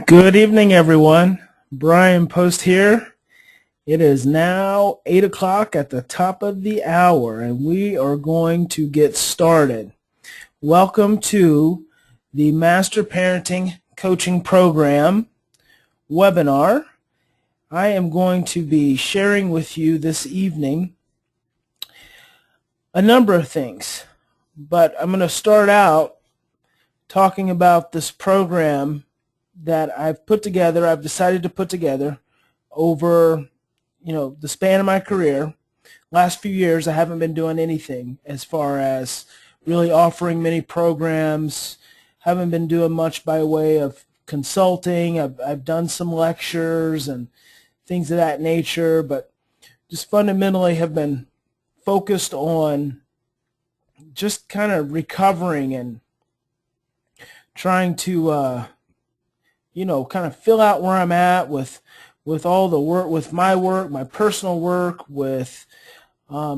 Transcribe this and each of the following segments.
Good evening, everyone. Bryan Post here. It is now 8 o'clock at the top of the hour, and we are going to get started. Welcome to the Master Parenting Coaching Program webinar. I am going to be sharing with you this evening a number of things, but I'm going to start out talking about this program that I've decided to put together over, the span of my career. Last few years, I haven't been doing anything as far as really offering many programs. Haven't been doing much by way of consulting. I've done some lectures and things of that nature, but just fundamentally have been focused on just kind of recovering and trying to kind of fill out where I'm at with all the work, with my work, my personal work, with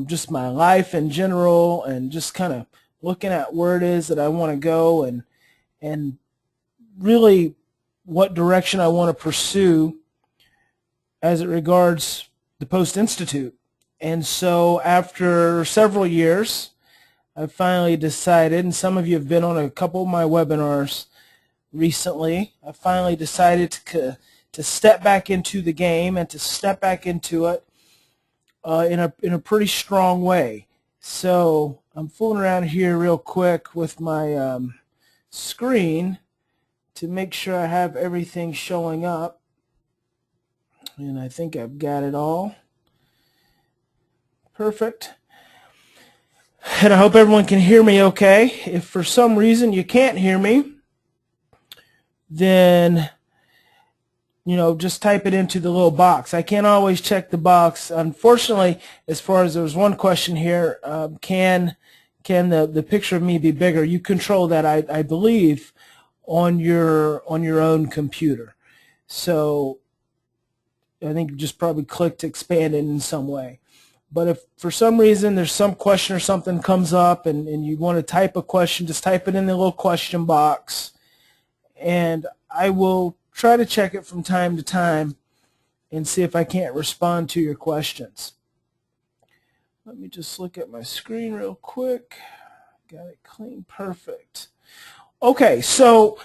just my life in general, and just kind of looking at where it is that I want to go and really what direction I want to pursue as it regards the Post+Institute. And so after several years, I finally decided, and some of you have been on a couple of my webinars recently, I finally decided to step back into the game and to step back into it in a pretty strong way. So I'm fooling around here real quick with my screen to make sure I have everything showing up, and I think I've got it all. Perfect. And I hope everyone can hear me okay. If for some reason you can't hear me, then just type it into the little box. I can't always check the box. Unfortunately, as far as there was one question here, can the picture of me be bigger? You control that, I believe, on your own computer. So I think you just probably click to expand it in some way. But if for some reason there's some question or something comes up and you want to type a question, just type it in the little question box, and I will try to check it from time to time and see if I can't respond to your questions. Let me just look at my screen real quick. Got it clean, perfect. Okay, so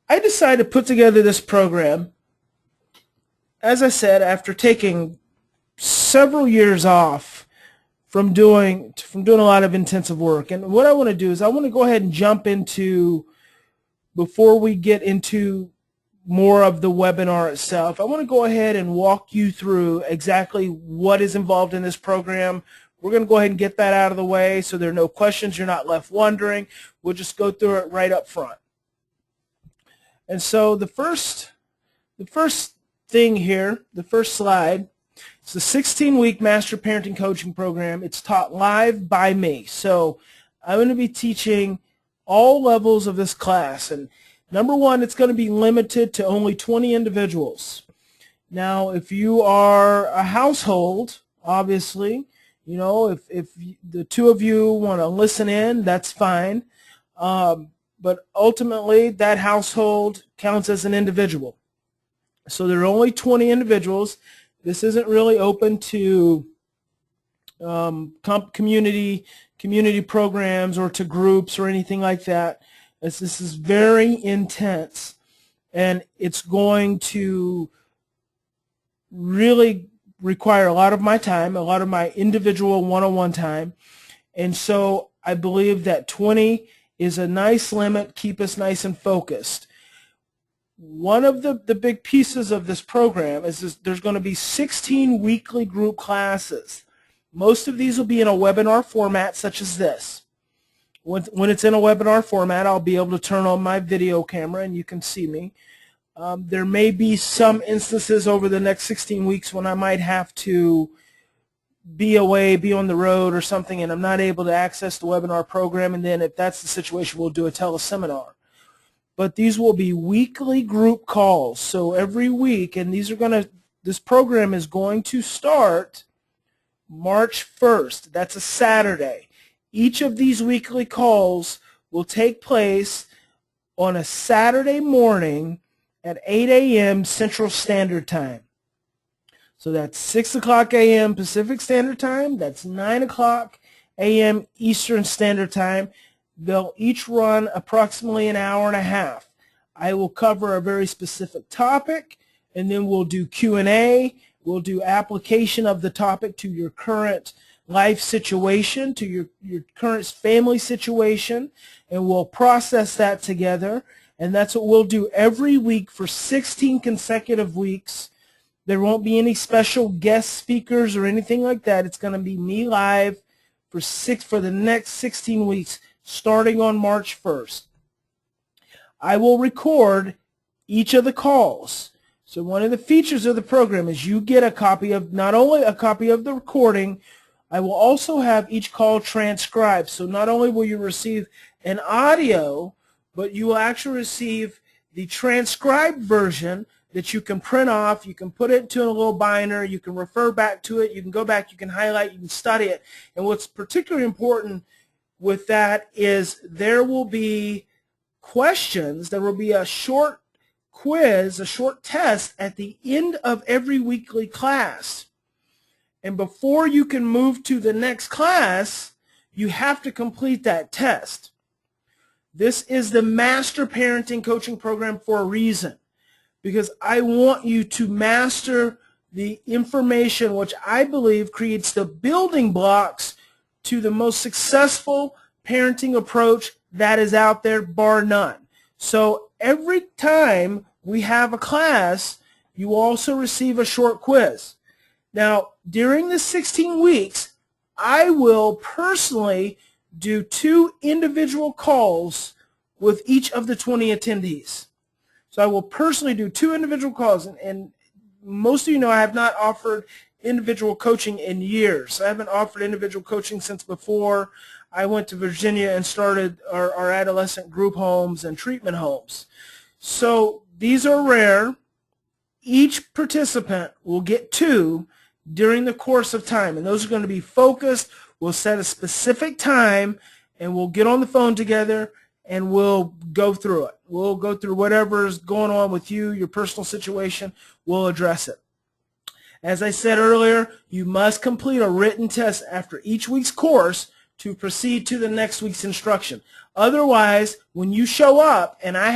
I decided to put together this program, as I said, after taking several years off from doing a lot of intensive work. And what I want to do is I want to go ahead and jump into, before we get into more of the webinar itself, I want to go ahead and walk you through exactly what is involved in this program. We're going to go ahead and get that out of the way so there are no questions, you're not left wondering. We'll just go through it right up front. And so the first thing here, the first slide, it's a 16-week Master Parenting Coaching Program. It's taught live by me. So I'm going to be teaching all levels of this class. And number one, it's going to be limited to only 20 individuals. Now, if you are a household, obviously, if the two of you want to listen in, that's fine. But ultimately, that household counts as an individual. So there are only 20 individuals. This isn't really open to community programs or to groups or anything like that. This is very intense, and it's going to really require a lot of my time, a lot of my individual one-on-one time. And so I believe that 20 is a nice limit, keep us nice and focused. One of the big pieces of this program is there's going to be 16 weekly group classes. Most of these will be in a webinar format such as this. When it's in a webinar format, I'll be able to turn on my video camera and you can see me. There may be some instances over the next 16 weeks when I might have to be away, be on the road or something, and I'm not able to access the webinar program, and then if that's the situation, we'll do a teleseminar. But these will be weekly group calls. So every week, and this program is going to start March 1st. That's a Saturday. Each of these weekly calls will take place on a Saturday morning at 8 a.m. Central Standard Time. So that's 6 o'clock a.m. Pacific Standard Time. That's 9 o'clock a.m. Eastern Standard Time. They'll each run approximately an hour and a half. I will cover a very specific topic, and then we'll do Q&A. We'll do application of the topic to your current life situation, to your current family situation, and we'll process that together. And that's what we'll do every week for 16 consecutive weeks. There won't be any special guest speakers or anything like that. It's going to be me live for the next 16 weeks, starting on March 1st. I will record each of the calls. So one of the features of the program is you get a copy of, not only a copy of the recording, I will also have each call transcribed. So not only will you receive an audio, but you will actually receive the transcribed version that you can print off. You can put it into a little binder. You can refer back to it. You can go back. You can highlight. You can study it. And what's particularly important with that is there will be questions. There will be a short quiz, a short test at the end of every weekly class. And before you can move to the next class, you have to complete that test. This is the Master Parenting Coaching Program for a reason, because I want you to master the information which I believe creates the building blocks to the most successful parenting approach that is out there, bar none. So every time we have a class, you also receive a short quiz. Now, during the 16 weeks, I will personally do 2 individual calls with each of the 20 attendees. So I will personally do 2 individual calls, and most of you know I have not offered individual coaching in years. I haven't offered individual coaching since before I went to Virginia and started our adolescent group homes and treatment homes. So these are rare. Each participant will get 2 during the course of time, and those are going to be focused. We'll set a specific time, and we'll get on the phone together, and we'll go through it. We'll go through whatever is going on with you, your personal situation. We'll address it. As I said earlier, you must complete a written test after each week's course to proceed to the next week's instruction. Otherwise, when you show up and I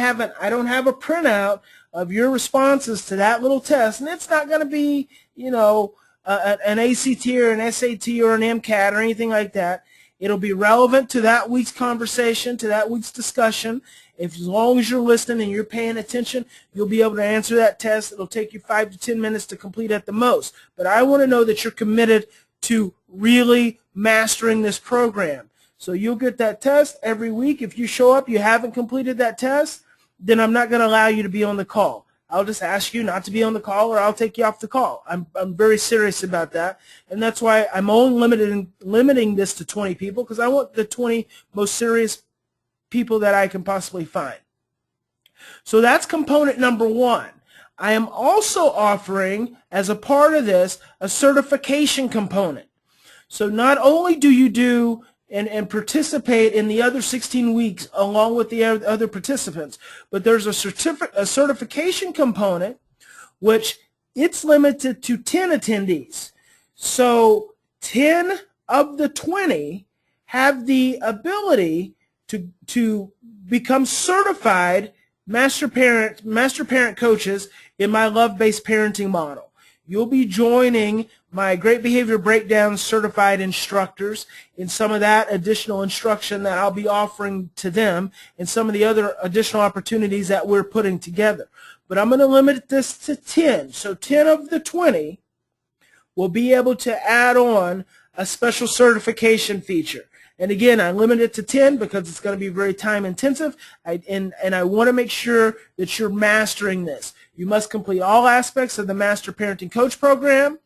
don't have a printout of your responses to that little test, and it's not going to be, you know, an ACT or an SAT or an MCAT or anything like that. It'll be relevant to that week's conversation, to that week's discussion. As long as you're listening and you're paying attention, you'll be able to answer that test. It'll take you 5 to 10 minutes to complete at the most. But I want to know that you're committed to really mastering this program. So you'll get that test every week. If you show up, you haven't completed that test, then I'm not going to allow you to be on the call. I'll just ask you not to be on the call, or I'll take you off the call. I'm very serious about that, and that's why I'm only limiting this to 20 people, because I want the 20 most serious people that I can possibly find. So that's component number 1. I am also offering, as a part of this, a certification component. So not only do you do and participate in the other 16 weeks along with the other participants, but there's a certification component, which it's limited to 10 attendees. So 10 of the 20 have the ability to become certified master parent coaches in my love-based parenting model. You'll be joining my Great Behavior Breakdown certified instructors in some of that additional instruction that I'll be offering to them and some of the other additional opportunities that we're putting together. But I'm going to limit this to 10. So 10 of the 20 will be able to add on a special certification feature. And again, I limit it to 10 because it's going to be very time intensive, and I want to make sure that you're mastering this. You must complete all aspects of the Master Parenting Coach program.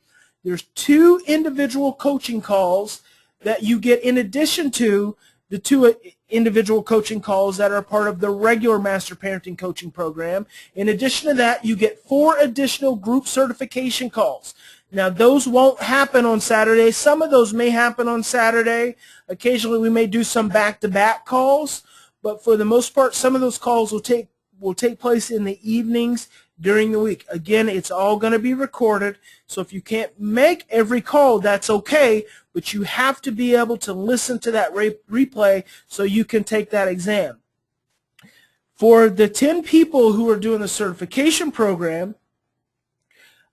There's 2 individual coaching calls that you get in addition to the 2 individual coaching calls that are part of the regular Master Parenting Coaching program. In addition to that, you get 4 additional group certification calls. Now, those won't happen on Saturday. Some of those may happen on Saturday. Occasionally, we may do some back-to-back calls, but for the most part, some of those calls will take will take place in the evenings during the week. Again, it's all going to be recorded, so if you can't make every call, that's okay, but you have to be able to listen to that replay so you can take that exam. For the 10 people who are doing the certification program,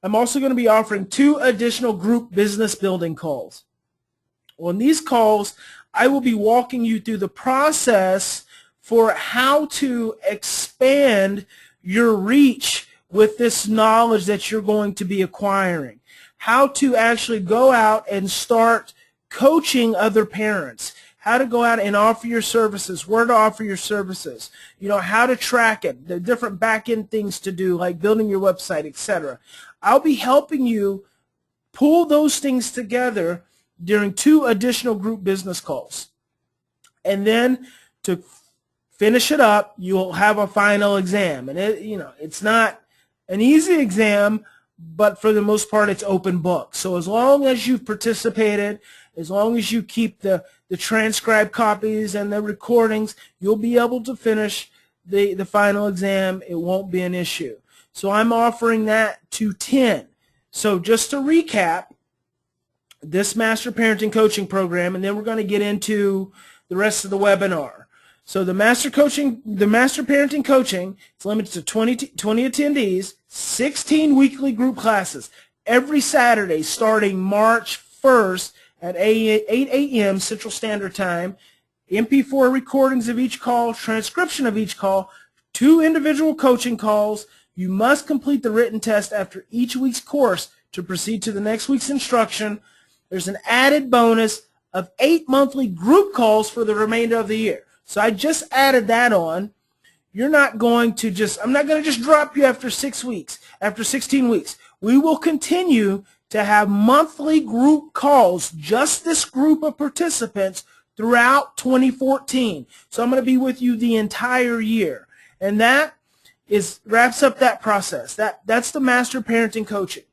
I'm also going to be offering 2 additional group business building calls. On these calls, I will be walking you through the process for how to expand your reach with this knowledge that you're going to be acquiring. How to actually go out and start coaching other parents. How to go out and offer your services, where to offer your services, how to track it, the different back-end things to do, like building your website, etc. I'll be helping you pull those things together during 2 additional group business calls. And then to finish it up, you'll have a final exam. And it's not an easy exam, but for the most part, it's open book. So as long as you've participated, as long as you keep the transcribed copies and the recordings, you'll be able to finish the final exam. It won't be an issue. So I'm offering that to 10. So just to recap, this Master Parenting Coaching Program, and then we're going to get into the rest of the webinar. So the Master Parenting Coaching is limited to 20 attendees, 16 weekly group classes every Saturday starting March 1st at 8 a.m. Central Standard Time, MP4 recordings of each call, transcription of each call, 2 individual coaching calls. You must complete the written test after each week's course to proceed to the next week's instruction. There's an added bonus of 8 monthly group calls for the remainder of the year. So I just added that on. I'm not going to just drop you after 6 weeks, after 16 weeks. We will continue to have monthly group calls, just this group of participants, throughout 2014. So I'm going to be with you the entire year. And that wraps up that process. That's the Master Parenting Coaching.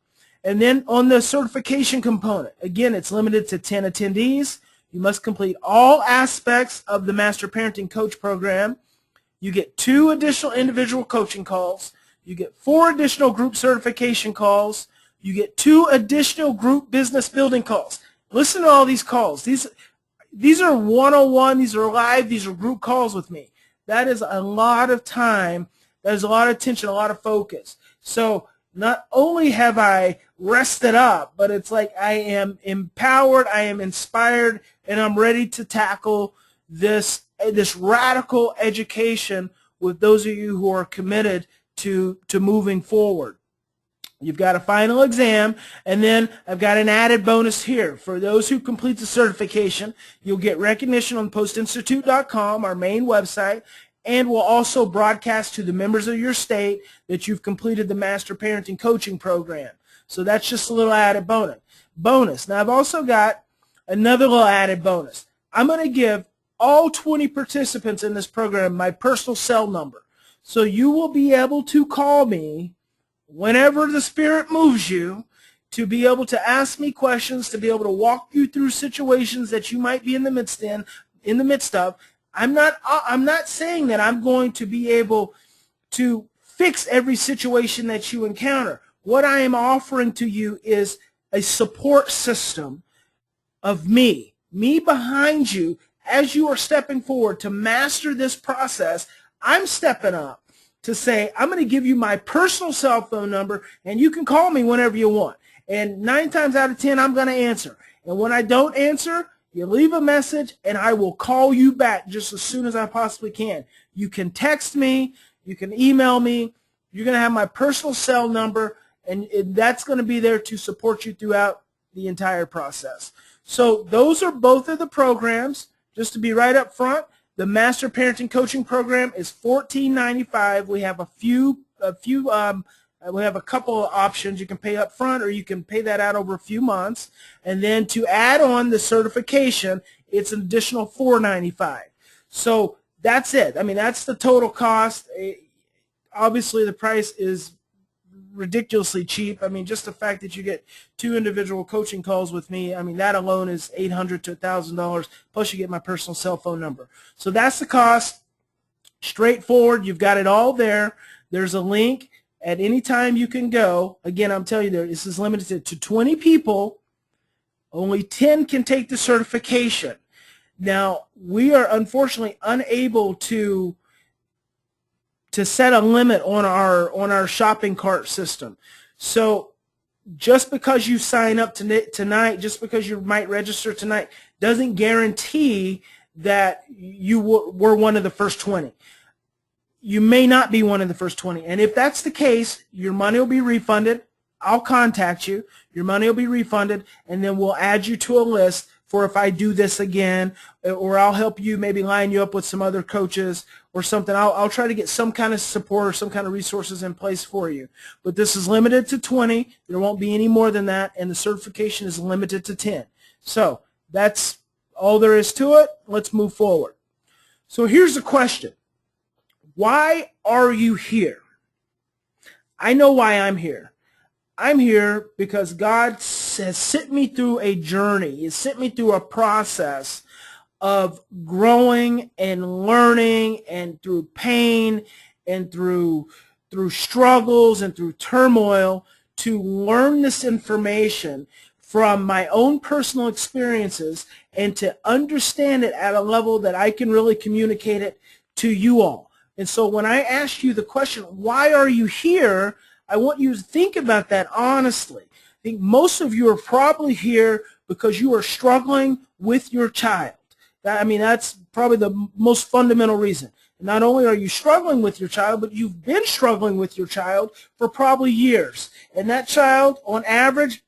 And then on the certification component, again, it's limited to 10 attendees. You must complete all aspects of the Master Parenting Coach program. You get 2 additional individual coaching calls. You get 4 additional group certification calls. You get 2 additional group business building calls. Listen to all these calls. These are one-on-one. These are live. These are group calls with me. That is a lot of time. That is a lot of attention, a lot of focus. So not only have I rested up, but it's like I am empowered, I am inspired, and I'm ready to tackle this radical education with those of you who are committed to moving forward. You've got a final exam, and then I've got an added bonus here. For those who complete the certification, you'll get recognition on Post+Institute.com, our main website, and we'll also broadcast to the members of your state that you've completed the Master Parenting Coaching Program. So that's just a little added bonus. Now I've also got another little added bonus. I'm going to give all 20 participants in this program my personal cell number. So you will be able to call me whenever the Spirit moves you, to be able to ask me questions, to be able to walk you through situations that you might be in the midst of. I'm not saying that I'm going to be able to fix every situation that you encounter. What I am offering to you is a support system of me behind you as you are stepping forward to master this process. I'm stepping up to say, I'm going to give you my personal cell phone number, and you can call me whenever you want. And 9 times out of 10, I'm going to answer. And when I don't answer, you leave a message, and I will call you back just as soon as I possibly can. You can text me. You can email me. You're going to have my personal cell number, and that's going to be there to support you throughout the entire process. So those are both of the programs. Just to be right up front, the Master Parenting Coaching Program is $14.95. We have we have a couple of options. You can pay up front, or you can pay that out over a few months. And then to add on the certification, it's an additional $4.95. So that's it. I mean, that's the total cost. Obviously, the price is ridiculously cheap. I mean, just the fact that you get 2 individual coaching calls with me, I mean, that alone is $800 to $1,000, plus you get my personal cell phone number. So that's the cost. Straightforward. You've got it all there. There's a link at any time you can go. Again, I'm telling you, this is limited to 20 people. Only 10 can take the certification. Now, we are unfortunately unable to set a limit on our shopping cart system. So just because you sign up tonight, just because you might register tonight, doesn't guarantee that you were one of the first 20. You may not be one of the first 20. And if that's the case, your money will be refunded. I'll contact you. Your money will be refunded, and then we'll add you to a list for if I do this again, or I'll help you, maybe line you up with some other coaches or something. I'll try to get some kind of support or some kind of resources in place for you. But this is limited to 20. There won't be any more than that, and the certification is limited to 10. So that's all there is to it. Let's move forward. So here's the question. Why are you here? I know why I'm here. I'm here because God has sent me through a journey. He has sent me through a process of growing and learning, and through pain and through struggles and through turmoil, to learn this information from my own personal experiences and to understand it at a level that I can really communicate it to you all. And so when I ask you the question, why are you here? I want you to think about that honestly. I think most of you are probably here because you are struggling with your child. I mean, that's probably the most fundamental reason. Not only are you struggling with your child, but you've been struggling with your child for probably years. And that child, on average,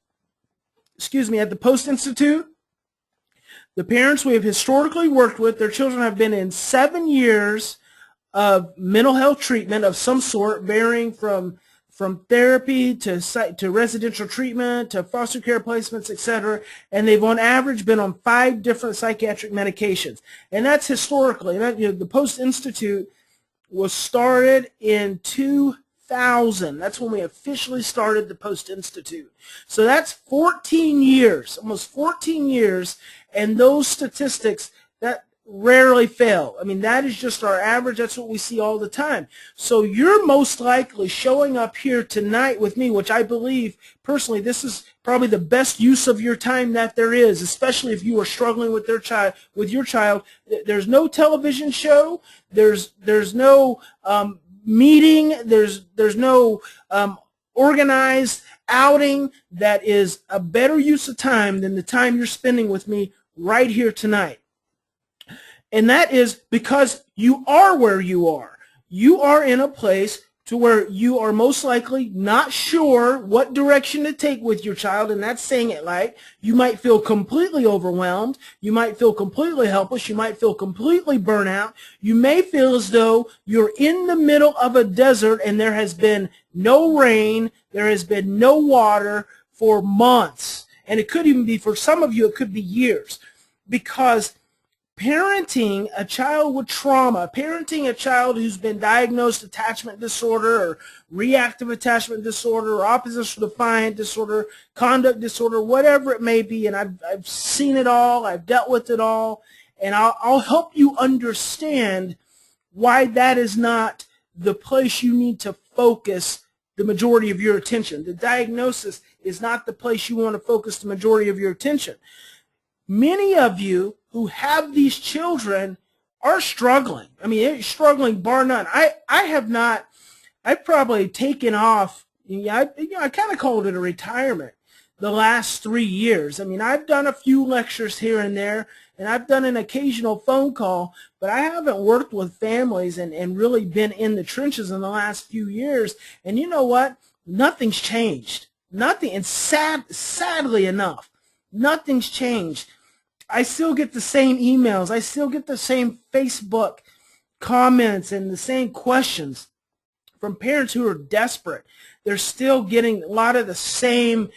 at the Post+Institute, the parents we have historically worked with, their children have been in 7 years of mental health treatment of some sort, varying from therapy to residential treatment to foster care placements, etc. And they've on average been on 5 different psychiatric medications. And that's historically. The Post+Institute was started in 2000. That's when we officially started the Post+Institute. So that's 14 years, almost 14 years, and those statistics, that rarely fail. I mean, that is just our average. That's what we see all the time. So you're most likely showing up here tonight with me, which I believe, personally, this is probably the best use of your time that there is, especially if you are struggling with your child. There's no television show. There's no meeting. There's no organized outing that is a better use of time than the time you're spending with me right here tonight. And that is because you are where you are. You are in a place to where you are most likely not sure what direction to take with your child, and that's saying it light. You might feel completely overwhelmed. You might feel completely helpless. You might feel completely burnt out. You may feel as though you're in the middle of a desert and there has been no rain, there has been no water for months. And it could even be, for some of you, it could be years. Because parenting a child with trauma, parenting a child who's been diagnosed attachment disorder or reactive attachment disorder or oppositional defiant disorder, conduct disorder, whatever it may be, and I've seen it all, I've dealt with it all, and I'll help you understand why that is not the place you need to focus the majority of your attention. The diagnosis is not the place you want to focus the majority of your attention. Many of you who have these children are struggling. I mean, they're struggling bar none. I've probably taken off, I kind of called it a retirement the last 3 years. I mean, I've done a few lectures here and there, and I've done an occasional phone call, but I haven't worked with families and really been in the trenches in the last few years. And you know what? Nothing's changed. Nothing. And sadly enough, nothing's changed. I still get the same emails. I still get the same Facebook comments and the same questions from parents who are desperate. They're still getting a lot of the same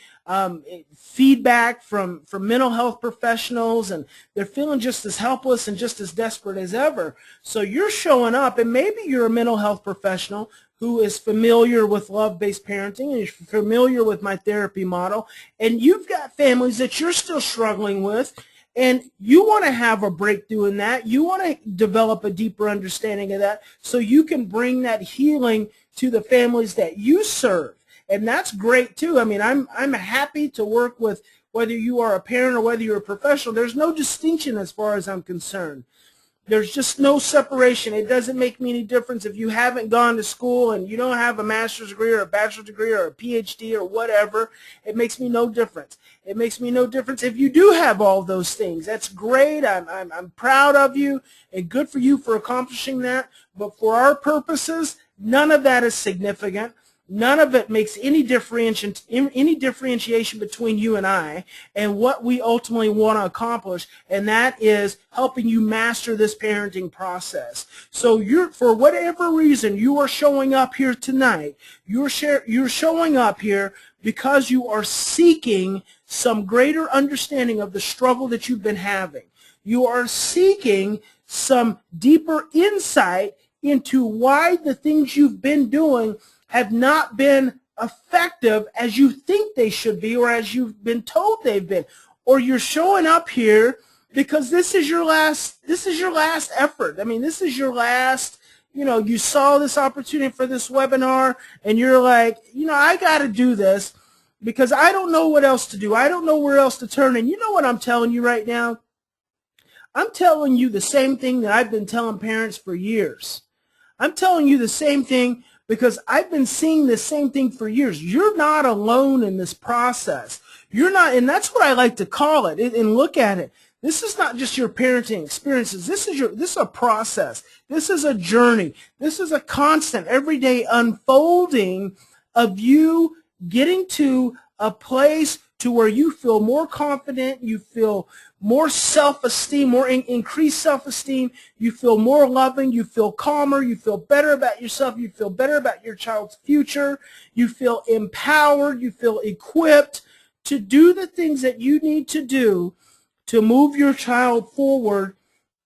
feedback from mental health professionals, and they're feeling just as helpless and just as desperate as ever. So you're showing up, and maybe you're a mental health professional who is familiar with love-based parenting and is familiar with my therapy model, and you've got families that you're still struggling with, And you want to have a breakthrough in that. You want to develop a deeper understanding of that so you can bring that healing to the families that you serve. And that's great too. I mean, I'm happy to work with whether you are a parent or whether you're a professional. There's no distinction as far as I'm concerned. There's just no separation. It doesn't make me any difference if you haven't gone to school and you don't have a master's degree or a bachelor's degree or a PhD or whatever. It makes me no difference. It makes me no difference if you do have all those things. That's great. I'm proud of you and good for you for accomplishing that. But for our purposes, none of that is significant. None of it makes any differentiation between you and I and what we ultimately want to accomplish, and that is helping you master this parenting process. So for whatever reason you are showing up here tonight, you're showing up here because you are seeking some greater understanding of the struggle that you've been having. You are seeking some deeper insight into why the things you've been doing have not been effective as you think they should be or as you've been told they've been. Or you're showing up here because this is your last effort. I mean, this is your last, you saw this opportunity for this webinar and you're like, I got to do this because I don't know what else to do. I don't know where else to turn. And you know what I'm telling you right now? I'm telling you the same thing that I've been telling parents for years. I'm telling you the same thing because I've been seeing the same thing for years. You're not alone in this process. You're not, and that's what I like to call it and look at it. This is not just your parenting experiences. This is a process. This is a journey. This is a constant, everyday unfolding of you getting to a place to where you feel more confident, you feel more self-esteem, more increased self-esteem, you feel more loving, you feel calmer, you feel better about yourself, you feel better about your child's future, you feel empowered, you feel equipped to do the things that you need to do to move your child forward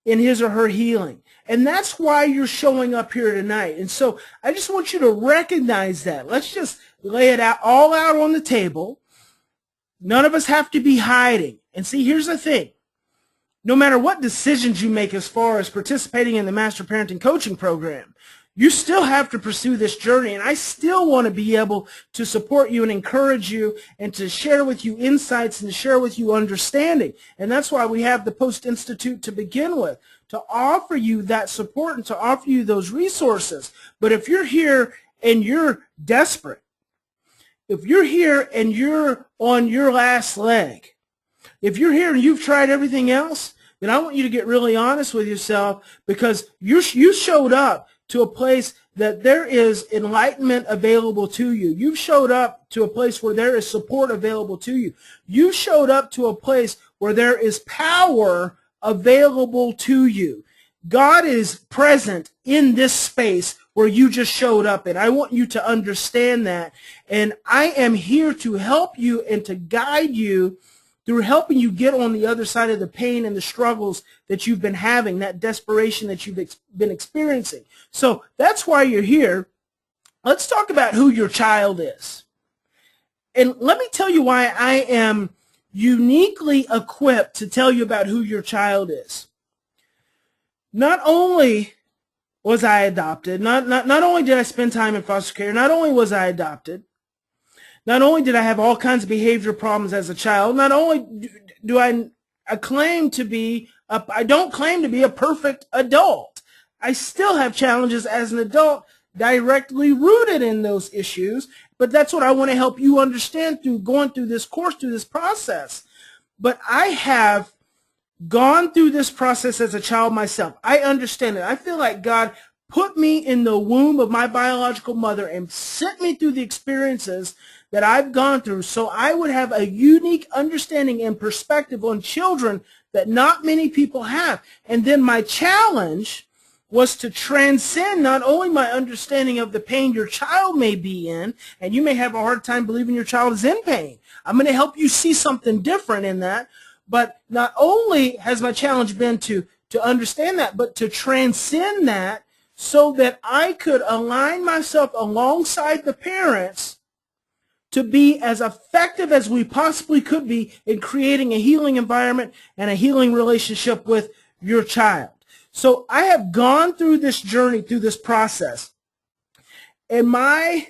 in his or her healing. And that's why you're showing up here tonight. And so I just want you to recognize that. Let's just lay it all out on the table. None of us have to be hiding. And see, here's the thing. No matter what decisions you make as far as participating in the Master Parenting Coaching Program, you still have to pursue this journey. And I still want to be able to support you and encourage you and to share with you insights and to share with you understanding. And that's why we have the Post+Institute to begin with, to offer you that support and to offer you those resources. But if you're here and you're desperate, if you're here and you're on your last leg, if you're here and you've tried everything else, then I want you to get really honest with yourself because you showed up to a place that there is enlightenment available to you. You've showed up to a place where there is support available to you. You showed up to a place where there is power available to you. God is present in this space where you just showed up in. I want you to understand that. And I am here to help you and to guide you through helping you get on the other side of the pain and the struggles that you've been having, that desperation that you've been experiencing. So that's why you're here. Let's talk about who your child is. And let me tell you why I am uniquely equipped to tell you about who your child is. Not only was I adopted, not only did I spend time in foster care, not only was I adopted, not only did I have all kinds of behavioral problems as a child, not only do I claim to be, I don't claim to be a perfect adult. I still have challenges as an adult directly rooted in those issues, but that's what I want to help you understand through going through this course, through this process. But I have gone through this process as a child myself. I understand it. I feel like God put me in the womb of my biological mother and sent me through the experiences that I've gone through so I would have a unique understanding and perspective on children that not many people have. And then my challenge was to transcend not only my understanding of the pain your child may be in, and you may have a hard time believing your child is in pain. I'm going to help you see something different in that. But not only has my challenge been to understand that, but to transcend that so that I could align myself alongside the parents to be as effective as we possibly could be in creating a healing environment and a healing relationship with your child. So I have gone through this journey, through this process. And my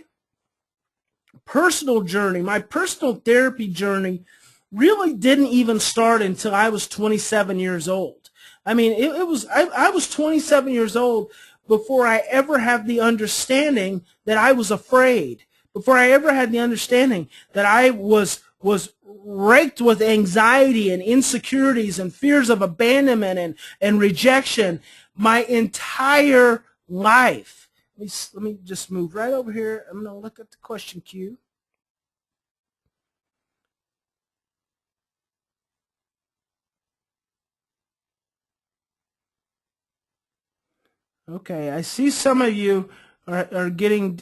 personal journey, my personal therapy journey really didn't even start until I was 27 years old. I mean, I was 27 years old before I ever had the understanding that I was afraid, before I ever had the understanding that I was raked with anxiety and insecurities and fears of abandonment and rejection my entire life. Let me just move right over here. I'm going to look at the question queue. Okay, I see some of you are having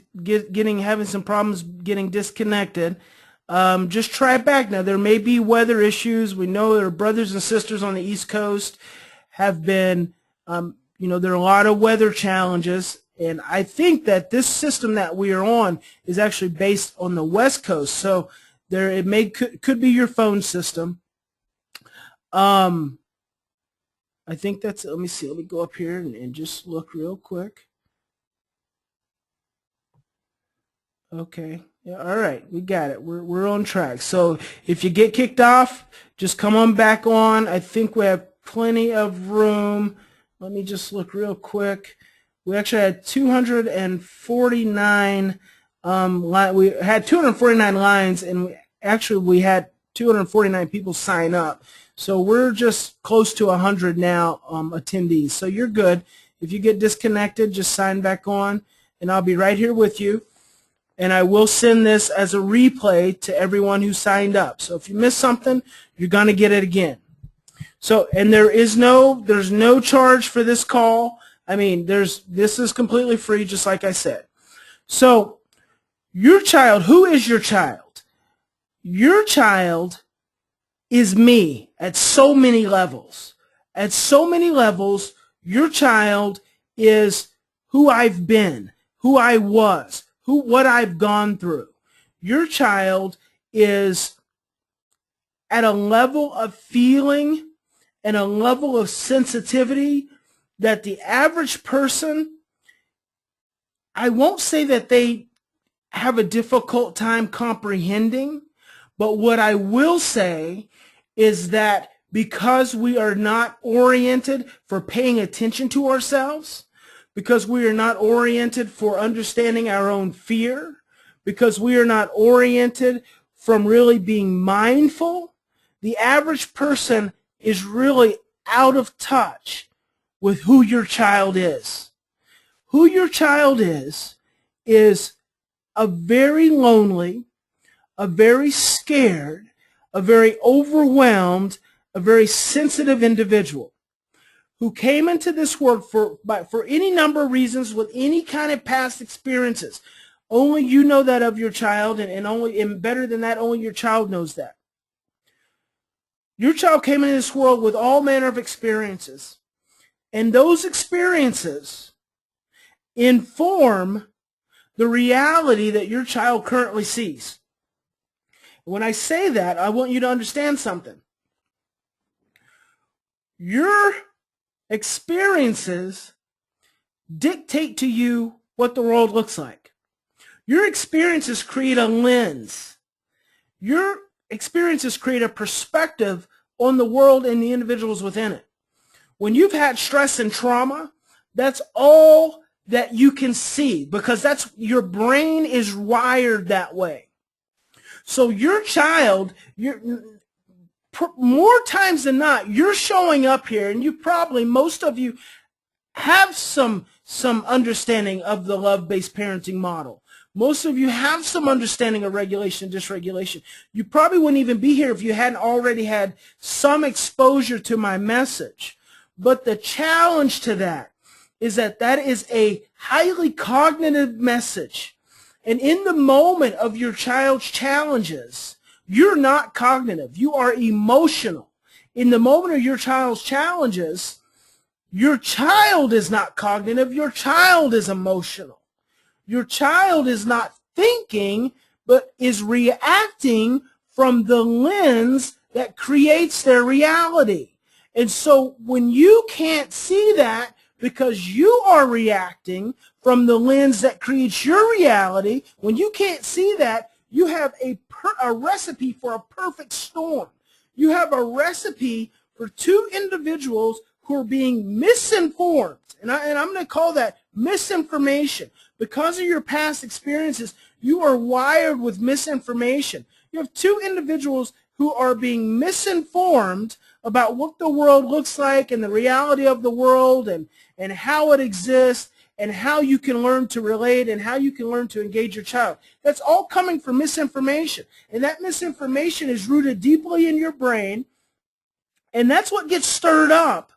some problems getting disconnected. Just try it back. Now, there may be weather issues. We know our brothers and sisters on the East Coast have been, there are a lot of weather challenges. And I think that this system that we are on is actually based on the West Coast. So could be your phone system. I think that's, let me see, let me go up here and just look real quick. Okay, yeah, all right, we got it. We're on track. So if you get kicked off, just come on back on. I think we have plenty of room. Let me just look real quick. We actually had 249 we had 249 lines, and we had 249 people sign up. So we're just close to 100 now attendees. So you're good. If you get disconnected, just sign back on, and I'll be right here with you. And I will send this as a replay to everyone who signed up. So if you missed something, you're going to get it again. So, and there's no charge for this call. I mean, this is completely free, just like I said. So your child, who is your child? Your child is me at so many levels. At so many levels, your child is who I've been, who I was, what I've gone through. Your child is at a level of feeling and a level of sensitivity that the average person, I won't say that they have a difficult time comprehending, but what I will say is that because we are not oriented for paying attention to ourselves, because we are not oriented for understanding our own fear, because we are not oriented from really being mindful, the average person is really out of touch with who your child is. Who your child is a very lonely, a very scared, a very overwhelmed, a very sensitive individual who came into this world for any number of reasons with any kind of past experiences. Only you know that of your child, and better than that, only your child knows that. Your child came into this world with all manner of experiences, and those experiences inform the reality that your child currently sees. When I say that, I want you to understand something. Your experiences dictate to you what the world looks like. Your experiences create a lens. Your experiences create a perspective on the world and the individuals within it. When you've had stress and trauma, that's all that you can see, because your brain is wired that way. So your child, more times than not, you're showing up here, and most of you have some understanding of the love-based parenting model. Most of you have some understanding of regulation and dysregulation. You probably wouldn't even be here if you hadn't already had some exposure to my message. But the challenge to that is that is a highly cognitive message. And in the moment of your child's challenges, you're not cognitive. You are emotional. In the moment of your child's challenges, your child is not cognitive. Your child is emotional. Your child is not thinking but is reacting from the lens that creates their reality. And so when you can't see that because you are reacting from the lens that creates your reality, when you can't see that, you have a recipe for a perfect storm. You have a recipe for two individuals who are being misinformed. And I'm going to call that misinformation. Because of your past experiences, you are wired with misinformation. You have two individuals who are being misinformed about what the world looks like and the reality of the world and how it exists and how you can learn to relate and how you can learn to engage your child. That's all coming from misinformation. And that misinformation is rooted deeply in your brain, and that's what gets stirred up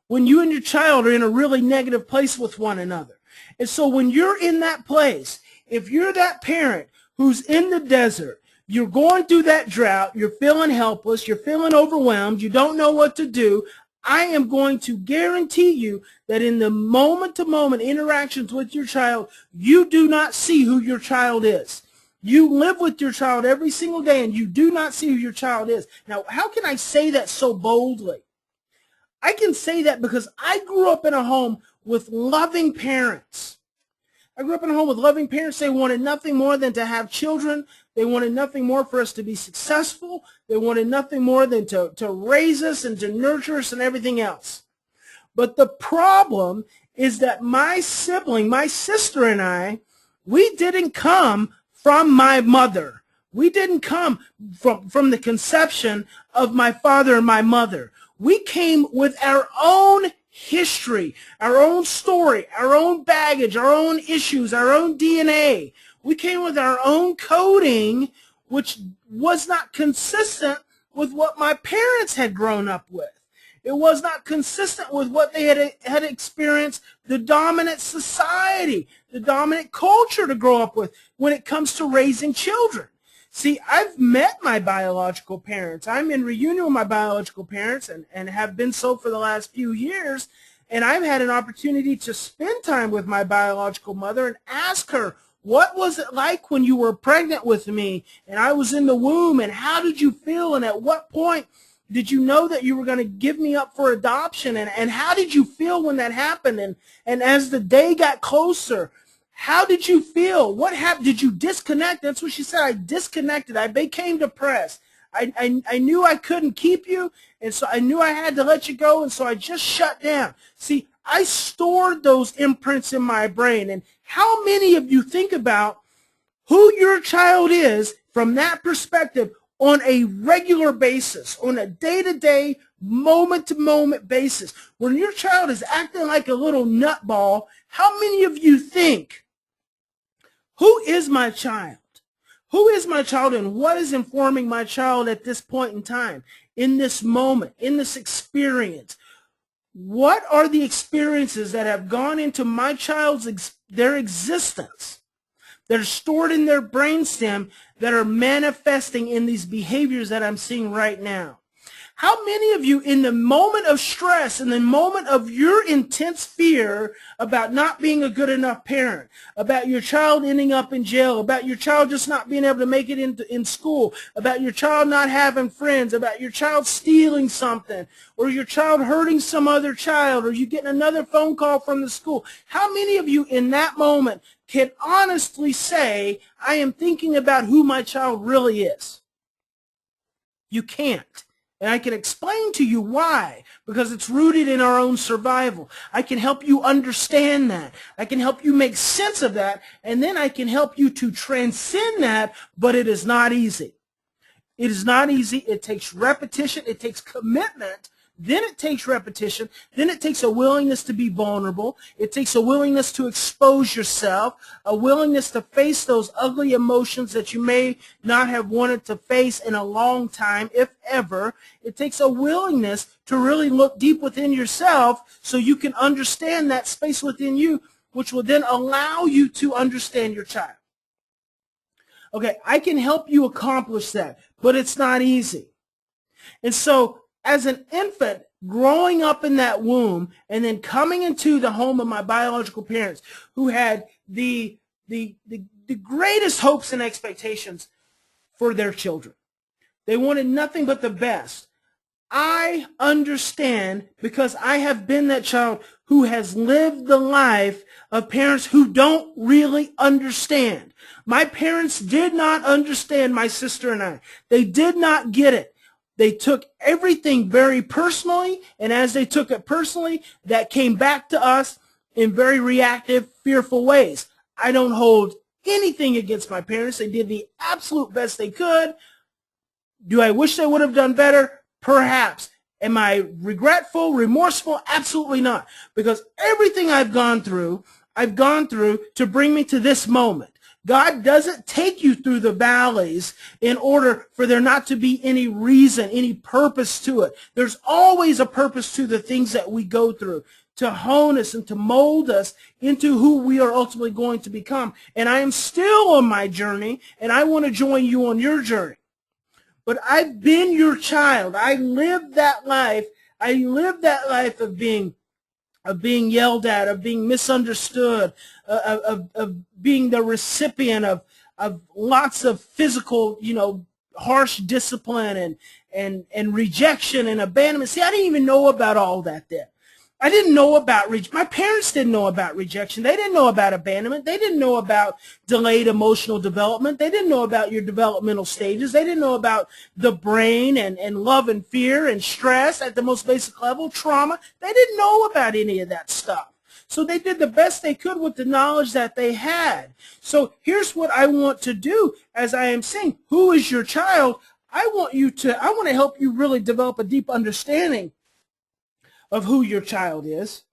when you and your child are in a really negative place with one another. And so when you're in that place, if you're that parent who's in the desert, you're going through that drought, you're feeling helpless, you're feeling overwhelmed, you don't know what to do, I am going to guarantee you that in the moment-to-moment interactions with your child, you do not see who your child is. You live with your child every single day, and you do not see who your child is. Now, how can I say that so boldly? I can say that because I grew up in a home with loving parents. I grew up in a home with loving parents. They wanted nothing more than to have children. They wanted nothing more for us to be successful. They wanted nothing more than to raise us and to nurture us and everything else. But the problem is that my sibling, my sister and I, we didn't come from my mother. We didn't come from the conception of my father and my mother. We came with our own history, our own story, our own baggage, our own issues, our own DNA. We came with our own coding, which was not consistent with what my parents had grown up with. It was not consistent with what they had experienced, the dominant society, the dominant culture to grow up with when it comes to raising children. See, I've met my biological parents. I'm in reunion with my biological parents and have been so for the last few years. And I've had an opportunity to spend time with my biological mother and ask her, what was it like when you were pregnant with me and I was in the womb, and how did you feel, and at what point did you know that you were going to give me up for adoption, and how did you feel when that happened, and as the day got closer, how did you feel? What happened? Did you disconnect? That's what she said. I disconnected. I became depressed. I knew I couldn't keep you, and so I knew I had to let you go, and so I just shut down. See, I stored those imprints in my brain, and how many of you think about who your child is from that perspective on a regular basis, on a day-to-day, moment-to-moment basis? When your child is acting like a little nutball, how many of you think, who is my child? Who is my child, and what is informing my child at this point in time, in this moment, in this experience? What are the experiences that have gone into my child's their existence that are stored in their brainstem that are manifesting in these behaviors that I'm seeing right now? How many of you, in the moment of stress, in the moment of your intense fear about not being a good enough parent, about your child ending up in jail, about your child just not being able to make it in school, about your child not having friends, about your child stealing something, or your child hurting some other child, or you getting another phone call from the school, how many of you in that moment can honestly say, I am thinking about who my child really is? You can't. And I can explain to you why, because it's rooted in our own survival. I can help you understand that. I can help you make sense of that, and then I can help you to transcend that, but it is not easy. It is not easy. It takes repetition. It takes commitment. Then it takes repetition. Then it takes a willingness to be vulnerable. It takes a willingness to expose yourself, a willingness to face those ugly emotions that you may not have wanted to face in a long time, if ever. It takes a willingness to really look deep within yourself so you can understand that space within you, which will then allow you to understand your child. Okay, I can help you accomplish that, but it's not easy. And so, as an infant, growing up in that womb and then coming into the home of my biological parents who had the the greatest hopes and expectations for their children. They wanted nothing but the best. I understand because I have been that child who has lived the life of parents who don't really understand. My parents did not understand my sister and I. They did not get it. They took everything very personally, and as they took it personally, that came back to us in very reactive, fearful ways. I don't hold anything against my parents. They did the absolute best they could. Do I wish they would have done better? Perhaps. Am I regretful, remorseful? Absolutely not. Because everything I've gone through to bring me to this moment. God doesn't take you through the valleys in order for there not to be any reason, any purpose to it. There's always a purpose to the things that we go through, to hone us and to mold us into who we are ultimately going to become. And I am still on my journey, and I want to join you on your journey. But I've been your child. I lived that life. I lived that life of being yelled at, of being misunderstood, of being the recipient of lots of physical, harsh discipline and rejection and abandonment. See, I didn't even know about all that then. I didn't know about my parents didn't know about rejection. They didn't know about abandonment. They didn't know about delayed emotional development. They didn't know about your developmental stages. They didn't know about the brain and love and fear and stress at the most basic level, trauma. They didn't know about any of that stuff. So they did the best they could with the knowledge that they had. So here's what I want to do as I am saying, who is your child? I want to help you really develop a deep understanding of who your child is,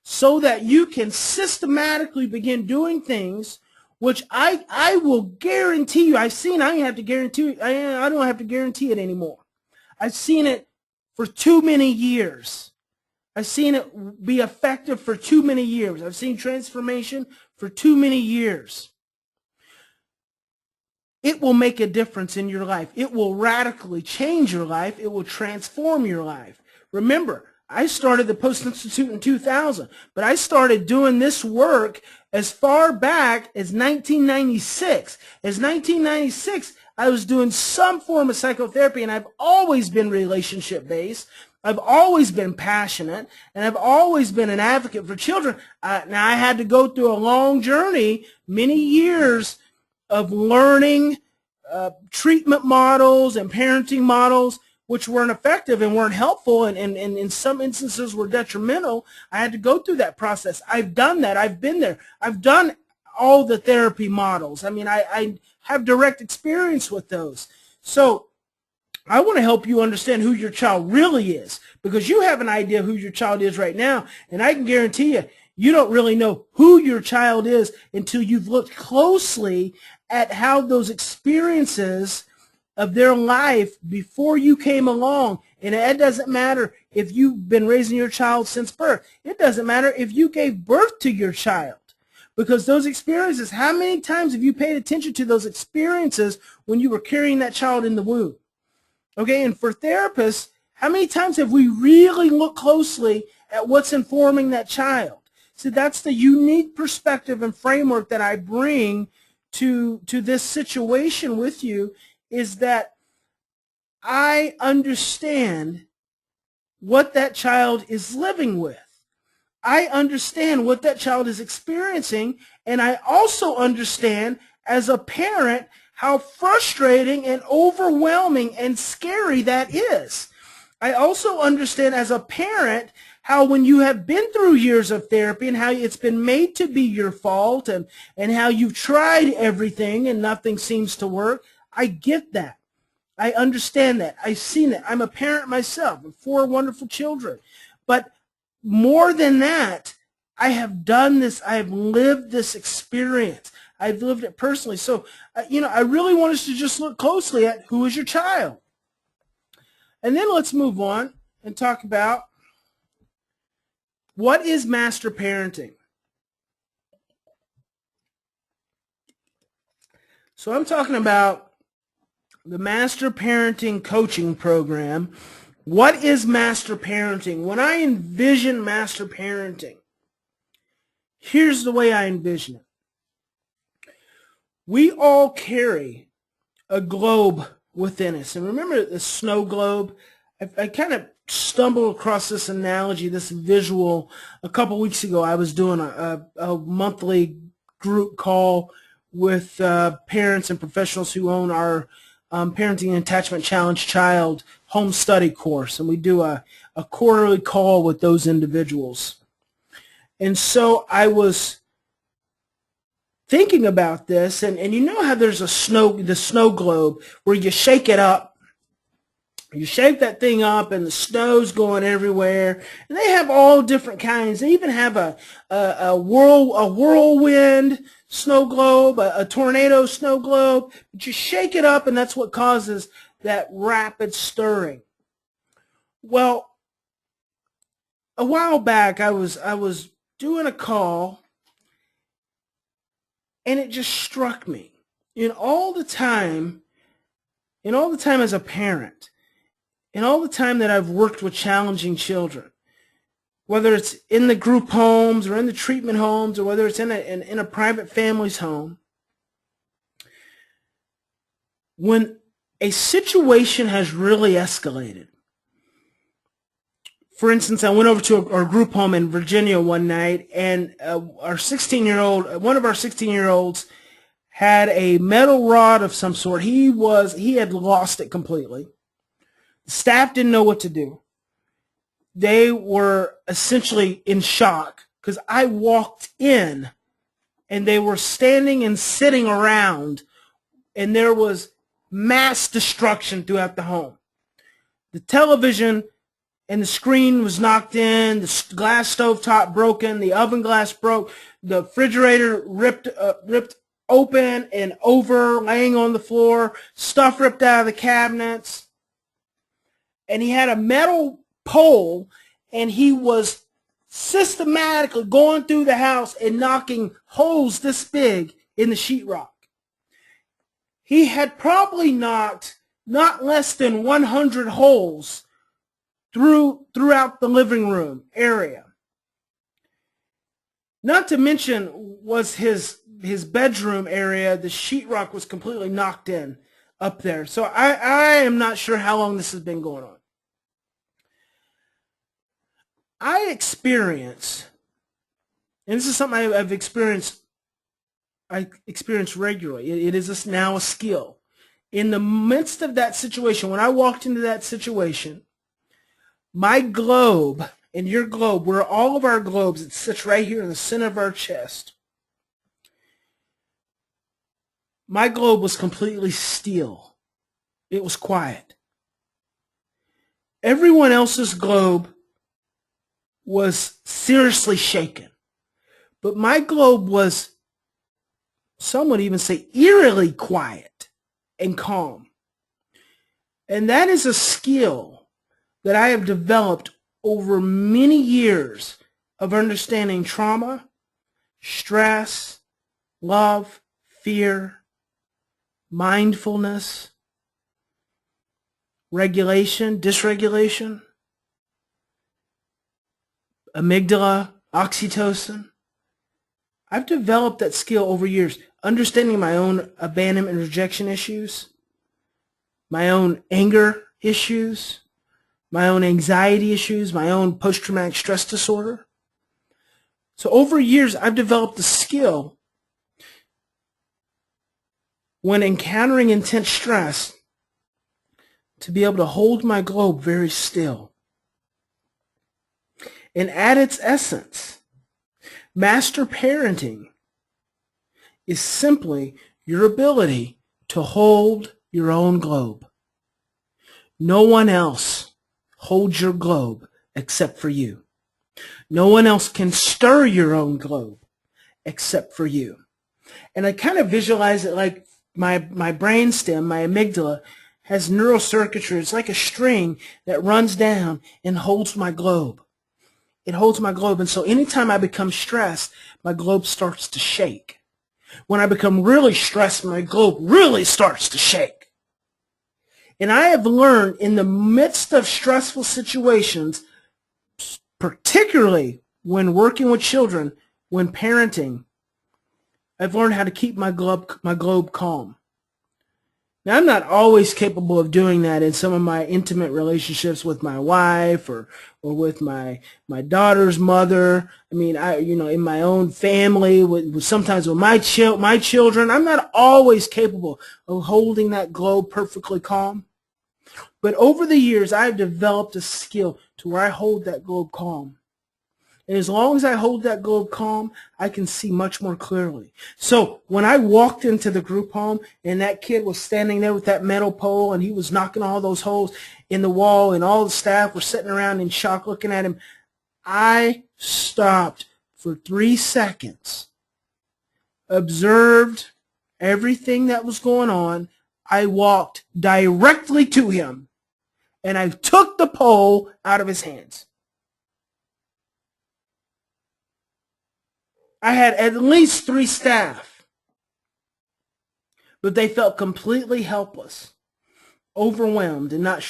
so that you can systematically begin doing things which I will guarantee you. I've seen. I don't have to guarantee. I don't have to guarantee it anymore. I've seen it for too many years. I've seen it be effective for too many years. I've seen transformation for too many years. It will make a difference in your life. It will radically change your life. It will transform your life. Remember, I started the Post+Institute in 2000, but I started doing this work as far back as 1996. As 1996, I was doing some form of psychotherapy, and I've always been relationship-based. I've always been passionate, and I've always been an advocate for children. Now, I had to go through a long journey, many years of learning treatment models and parenting models which weren't effective and weren't helpful, and in some instances were detrimental. I had to go through that process. I've done that. I've been there. I've done all the therapy models. I mean, I have direct experience with those. So I want to help you understand who your child really is, because you have an idea who your child is right now, and I can guarantee you, you don't really know who your child is until you've looked closely at how those experiences of their life before you came along. And it doesn't matter if you've been raising your child since birth. It doesn't matter if you gave birth to your child, because those experiences, how many times have you paid attention to those experiences when you were carrying that child in the womb? Okay, and for therapists, how many times have we really looked closely at what's informing that child? So that's the unique perspective and framework that I bring to this situation with you, is that I understand what that child is living with. I understand what that child is experiencing, and I also understand as a parent how frustrating and overwhelming and scary that is. I also understand as a parent how when you have been through years of therapy and how it's been made to be your fault, and how you've tried everything and nothing seems to work. I get that. I understand that. I've seen it. I'm a parent myself of 4 wonderful children. But more than that, I have done this. I have lived this experience. I've lived it personally. So, I really want us to just look closely at who is your child. And then let's move on and talk about what is master parenting. So I'm talking about the Master Parenting Coaching Program. What is master parenting? When I envision master parenting, here's the way I envision it. We all carry a globe within us. And remember the snow globe? I kind of stumbled across this analogy, this visual, a couple weeks ago. I was doing a monthly group call with parents and professionals who own our Parenting and Attachment Challenge Child home study course. And we do a quarterly call with those individuals. And so I was thinking about this, and you know how there's the snow globe where you shake it up. You shake that thing up and the snow's going everywhere. And they have all different kinds. They even have a whirlwind snow globe, a tornado snow globe. But you shake it up and that's what causes that rapid stirring. Well, a while back I was doing a call, and it just struck me. In all the time as a parent, in all the time that I've worked with challenging children, whether it's in the group homes or in the treatment homes or whether it's in a private family's home, when a situation has really escalated. For instance, I went over to our group home in Virginia one night, and one of our 16-year-olds had a metal rod of some sort. He had lost it completely. The staff didn't know what to do. They were essentially in shock because I walked in and they were standing and sitting around, and there was mass destruction throughout the home. The television and the screen was knocked in, the glass stovetop broken, the oven glass broke, the refrigerator ripped open and over, laying on the floor, stuff ripped out of the cabinets. And he had a metal pole, and he was systematically going through the house and knocking holes this big in the sheetrock. He had probably knocked not less than 100 holes throughout the living room area. Not to mention was his bedroom area, the sheetrock was completely knocked in up there. So I am not sure how long this has been going on. I experience, and this is something I experience regularly. It is now a skill. In the midst of that situation, when I walked into that situation, my globe and your globe, where all of our globes, it sits right here in the center of our chest. My globe was completely still. It was quiet. Everyone else's globe was seriously shaken. But my globe was, some would even say, eerily quiet and calm. And that is a skill that I have developed over many years of understanding trauma, stress, love, fear, mindfulness, regulation, dysregulation, amygdala, oxytocin. I've developed that skill over years, understanding my own abandonment and rejection issues, my own anger issues, my own anxiety issues, my own post-traumatic stress disorder. So over years, I've developed the skill when encountering intense stress to be able to hold my globe very still. And at its essence, master parenting is simply your ability to hold your own globe. No one else holds your globe except for you. No one else can stir your own globe except for you. And I kind of visualize it like my brainstem, my amygdala, has neural circuitry. It's like a string that runs down and holds my globe. It holds my globe, and so anytime I become stressed, my globe starts to shake. When I become really stressed, my globe really starts to shake. And I have learned in the midst of stressful situations, particularly when working with children, when parenting, I've learned how to keep my globe calm. Now, I'm not always capable of doing that in some of my intimate relationships with my wife or with my daughter's mother. I mean, in my own family, sometimes with my children, I'm not always capable of holding that globe perfectly calm. But over the years, I've developed a skill to where I hold that globe calm. And as long as I hold that globe calm, I can see much more clearly. So when I walked into the group home and that kid was standing there with that metal pole and he was knocking all those holes in the wall and all the staff were sitting around in shock looking at him, I stopped for 3 seconds, observed everything that was going on. I walked directly to him and I took the pole out of his hands. I had at least 3 staff, but they felt completely helpless, overwhelmed, and not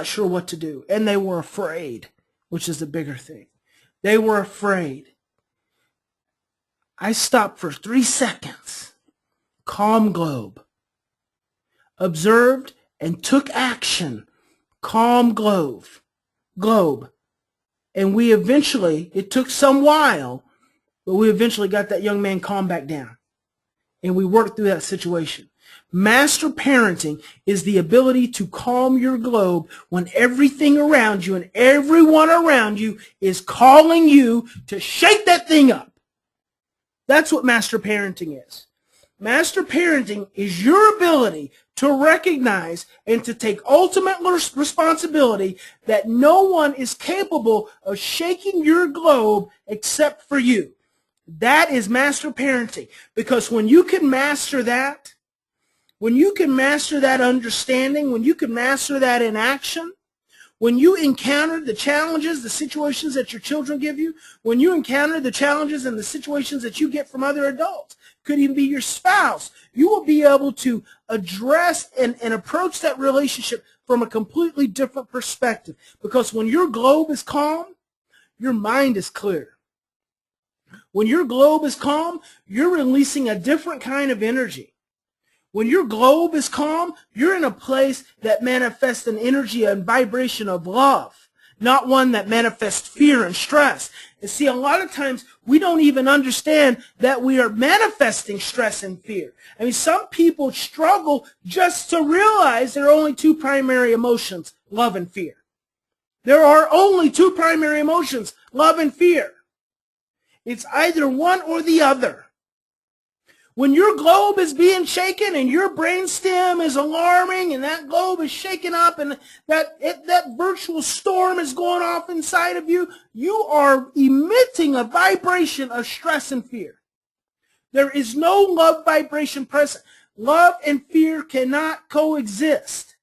sure what to do. And they were afraid, which is the bigger thing. They were afraid. I stopped for 3 seconds, calm globe, observed and took action, calm globe. And we eventually, it took some while, but we eventually got that young man calmed back down. And we worked through that situation. Master parenting is the ability to calm your globe when everything around you and everyone around you is calling you to shake that thing up. That's what master parenting is. Master parenting is your ability to recognize and to take ultimate responsibility that no one is capable of shaking your globe except for you. That is master parenting, because when you can master that, when you can master that understanding, when you can master that in action, when you encounter the challenges, the situations that your children give you, when you encounter the challenges and the situations that you get from other adults, could even be your spouse, you will be able to address and approach that relationship from a completely different perspective. Because when your globe is calm, your mind is clear. When your globe is calm, you're releasing a different kind of energy. When your globe is calm, you're in a place that manifests an energy and vibration of love, not one that manifests fear and stress. And see, a lot of times we don't even understand that we are manifesting stress and fear. I mean, some people struggle just to realize there are only 2 primary emotions, love and fear. There are only 2 primary emotions, love and fear. It's either one or the other. When your globe is being shaken and your brainstem is alarming and that globe is shaken up and that virtual storm is going off inside of you, you are emitting a vibration of stress and fear. There is no love vibration present. Love and fear cannot coexist.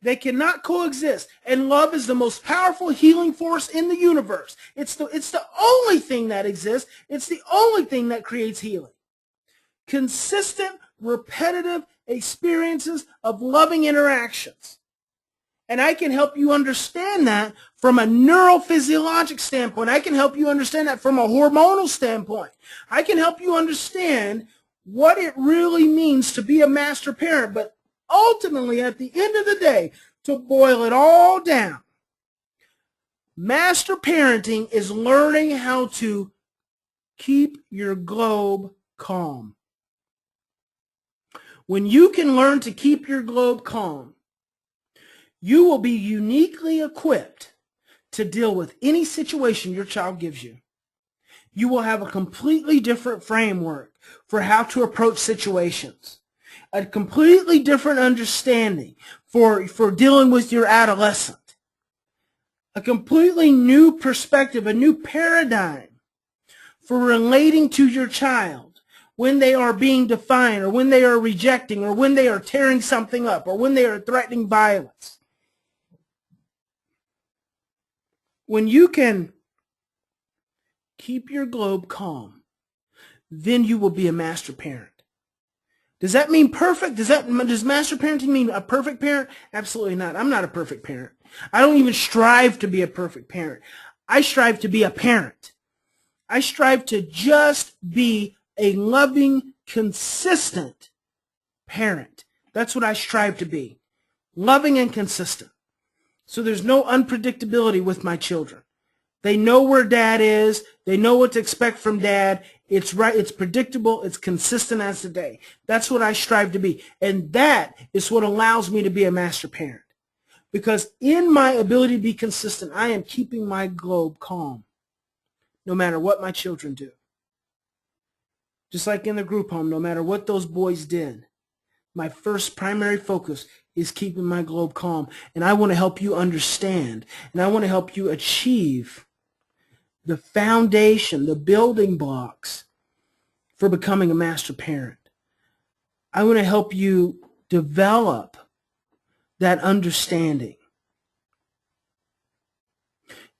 They cannot coexist. And love is the most powerful healing force in the universe. It's the only thing that exists. It's the only thing that creates healing. Consistent, repetitive experiences of loving interactions. And I can help you understand that from a neurophysiologic standpoint. I can help you understand that from a hormonal standpoint. I can help you understand what it really means to be a master parent. But ultimately, at the end of the day, to boil it all down, master parenting is learning how to keep your globe calm. When you can learn to keep your globe calm, you will be uniquely equipped to deal with any situation your child gives you. You will have a completely different framework for how to approach situations, a completely different understanding for dealing with your adolescent, a completely new perspective, a new paradigm for relating to your child when they are being defiant or when they are rejecting or when they are tearing something up or when they are threatening violence. When you can keep your globe calm, then you will be a master parent. Does that mean perfect? Does master parenting mean a perfect parent? Absolutely not. I'm not a perfect parent. I don't even strive to be a perfect parent. I strive to be a parent. I strive to just be a loving, consistent parent. That's what I strive to be. Loving and consistent. So there's no unpredictability with my children. They know where dad is. They know what to expect from dad. It's right. It's predictable. It's consistent as the day. That's what I strive to be. And that is what allows me to be a master parent. Because in my ability to be consistent, I am keeping my globe calm no matter what my children do. Just like in the group home, no matter what those boys did, my first primary focus is keeping my globe calm. And I want to help you understand, and I want to help you achieve the foundation, the building blocks for becoming a master parent. I want to help you develop that understanding.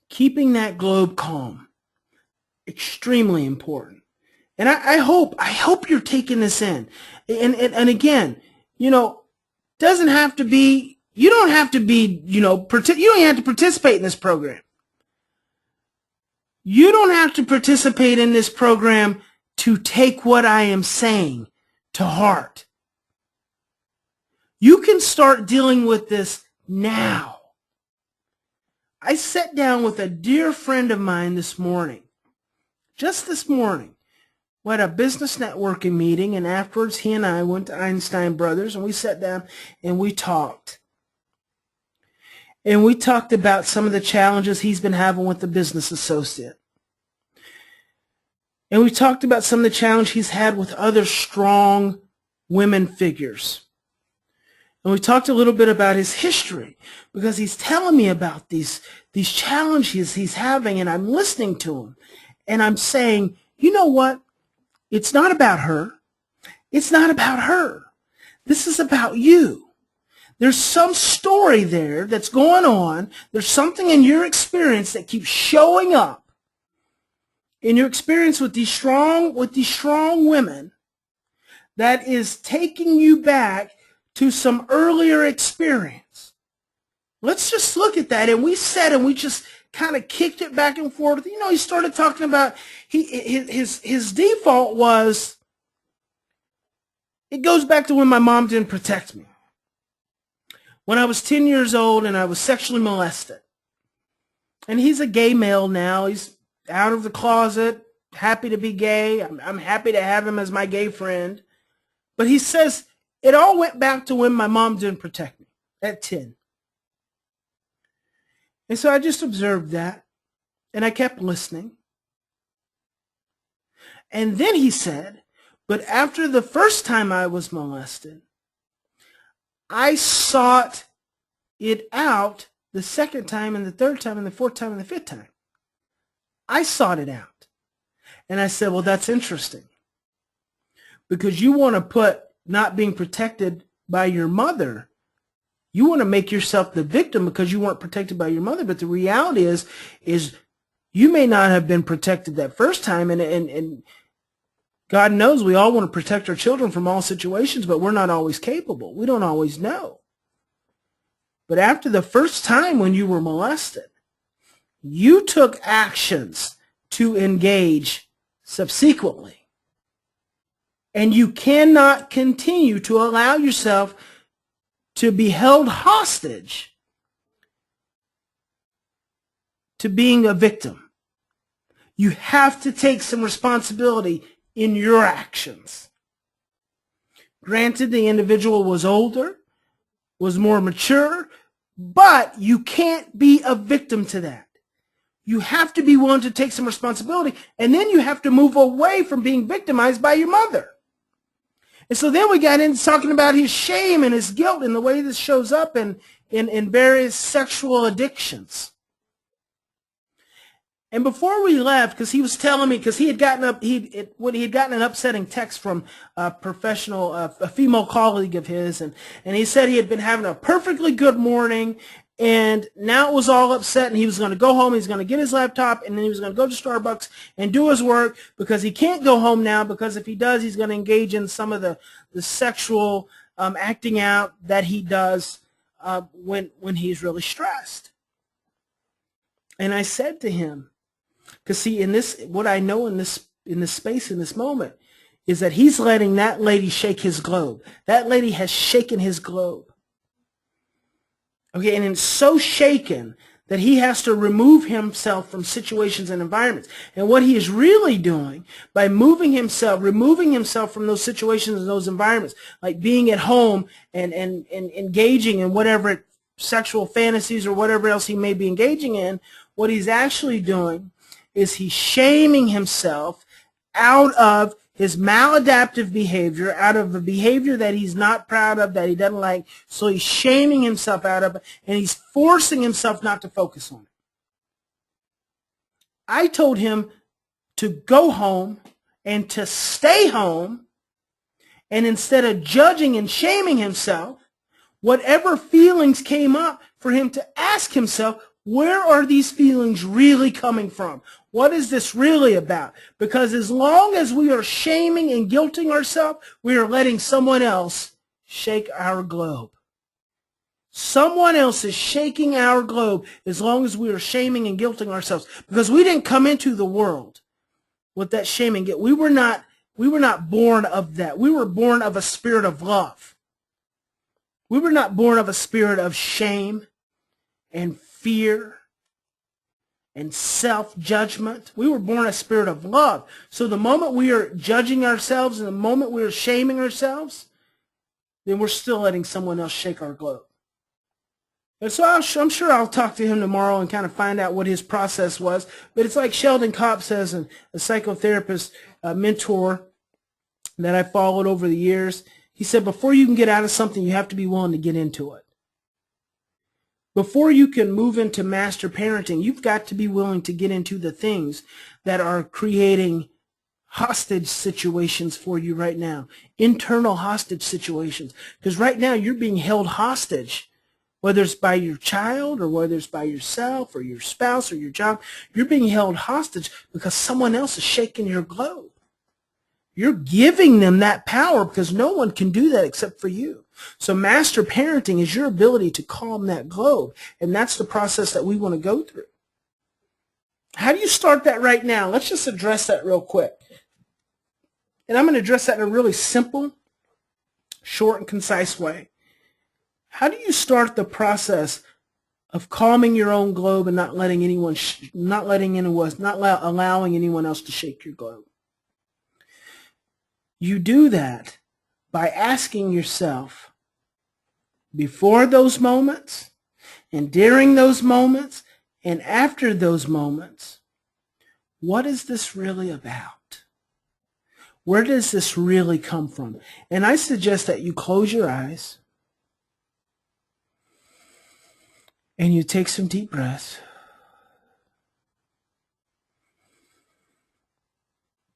Keeping that globe calm, extremely important. And I hope you're taking this in. And again, you know, doesn't have to be, you don't have to be, you don't have to participate in this program. You don't have to participate in this program to take what I am saying to heart. You can start dealing with this now. I sat down with a dear friend of mine this morning, just this morning. We had a business networking meeting, and afterwards he and I went to Einstein Brothers, and we sat down and we talked. And we talked about some of the challenges he's been having with the business associate. And we talked about some of the challenge he's had with other strong women figures. And we talked a little bit about his history, because he's telling me about these challenges he's having, and I'm listening to him. And I'm saying, you know what? It's not about her. It's not about her. This is about you. There's some story there that's going on. There's something in your experience that keeps showing up in your experience with these strong women that is taking you back to some earlier experience. Let's just look at that. And we said, and we just kind of kicked it back and forth. You know, he started talking about his default was, it goes back to when my mom didn't protect me. When I was 10 years old and I was sexually molested. And he's a gay male now. He's out of the closet, happy to be gay. I'm happy to have him as my gay friend. But he says, it all went back to when my mom didn't protect me at 10. And so I just observed that, and I kept listening. And then he said, but after the first time I was molested, I sought it out the second time and the third time and the fourth time and the fifth time. I sought it out. And I said, well, that's interesting. Because you want to put not being protected by your mother, you want to make yourself the victim because you weren't protected by your mother. But the reality is you may not have been protected that first time. And God knows we all want to protect our children from all situations, but we're not always capable. We don't always know. But after the first time when you were molested, you took actions to engage subsequently. And you cannot continue to allow yourself to be held hostage to being a victim. You have to take some responsibility in your actions. Granted, the individual was older, was more mature, but you can't be a victim to that. You have to be willing to take some responsibility, and then you have to move away from being victimized by your mother. And so then we got into talking about his shame and his guilt and the way this shows up in various sexual addictions. And before we left, because he was telling me, because he had gotten an upsetting text from a female colleague of his, and he said he had been having a perfectly good morning, and now it was all upset, and he was going to go home, he's going to get his laptop, and then he was going to go to Starbucks and do his work, because he can't go home now, because if he does, he's going to engage in some of the sexual acting out that he does when he's really stressed. And I said to him, because see, what I know in this space, in this moment, is that he's letting that lady shake his globe. That lady has shaken his globe. Okay, and it's so shaken that he has to remove himself from situations and environments. And what he is really doing by removing himself from those situations and those environments, like being at home and engaging in whatever sexual fantasies or whatever else he may be engaging in, what he's actually doing is he's shaming himself out of his maladaptive behavior, out of a behavior that he's not proud of, that he doesn't like. So he's shaming himself out of it, and he's forcing himself not to focus on it. I told him to go home and to stay home, and instead of judging and shaming himself, whatever feelings came up, for him to ask himself, where are these feelings really coming from? What is this really about? Because as long as we are shaming and guilting ourselves, we are letting someone else shake our globe. Someone else is shaking our globe as long as we are shaming and guilting ourselves. Because we didn't come into the world with that shaming. We were not born of that. We were born of a spirit of love. We were not born of a spirit of shame and fear and self-judgment. We were born a spirit of love. So the moment we are judging ourselves and the moment we are shaming ourselves, then we're still letting someone else shake our globe. And so I'm sure I'll talk to him tomorrow and kind of find out what his process was. But it's like Sheldon Kopp says, a psychotherapist, mentor that I followed over the years. He said, before you can get out of something, you have to be willing to get into it. Before you can move into master parenting, you've got to be willing to get into the things that are creating hostage situations for you right now, internal hostage situations. Because right now you're being held hostage, whether it's by your child or whether it's by yourself or your spouse or your job. You're being held hostage because someone else is shaking your globe. You're giving them that power because no one can do that except for you. So master parenting is your ability to calm that globe, and that's the process that we want to go through. How do you start that right now? Let's just address that real quick. And I'm going to address that in a really simple, short, and concise way. How do you start the process of calming your own globe and not allowing anyone else to shake your globe? You do that by asking yourself, before those moments, and during those moments, and after those moments, what is this really about? Where does this really come from? And I suggest that you close your eyes and you take some deep breaths.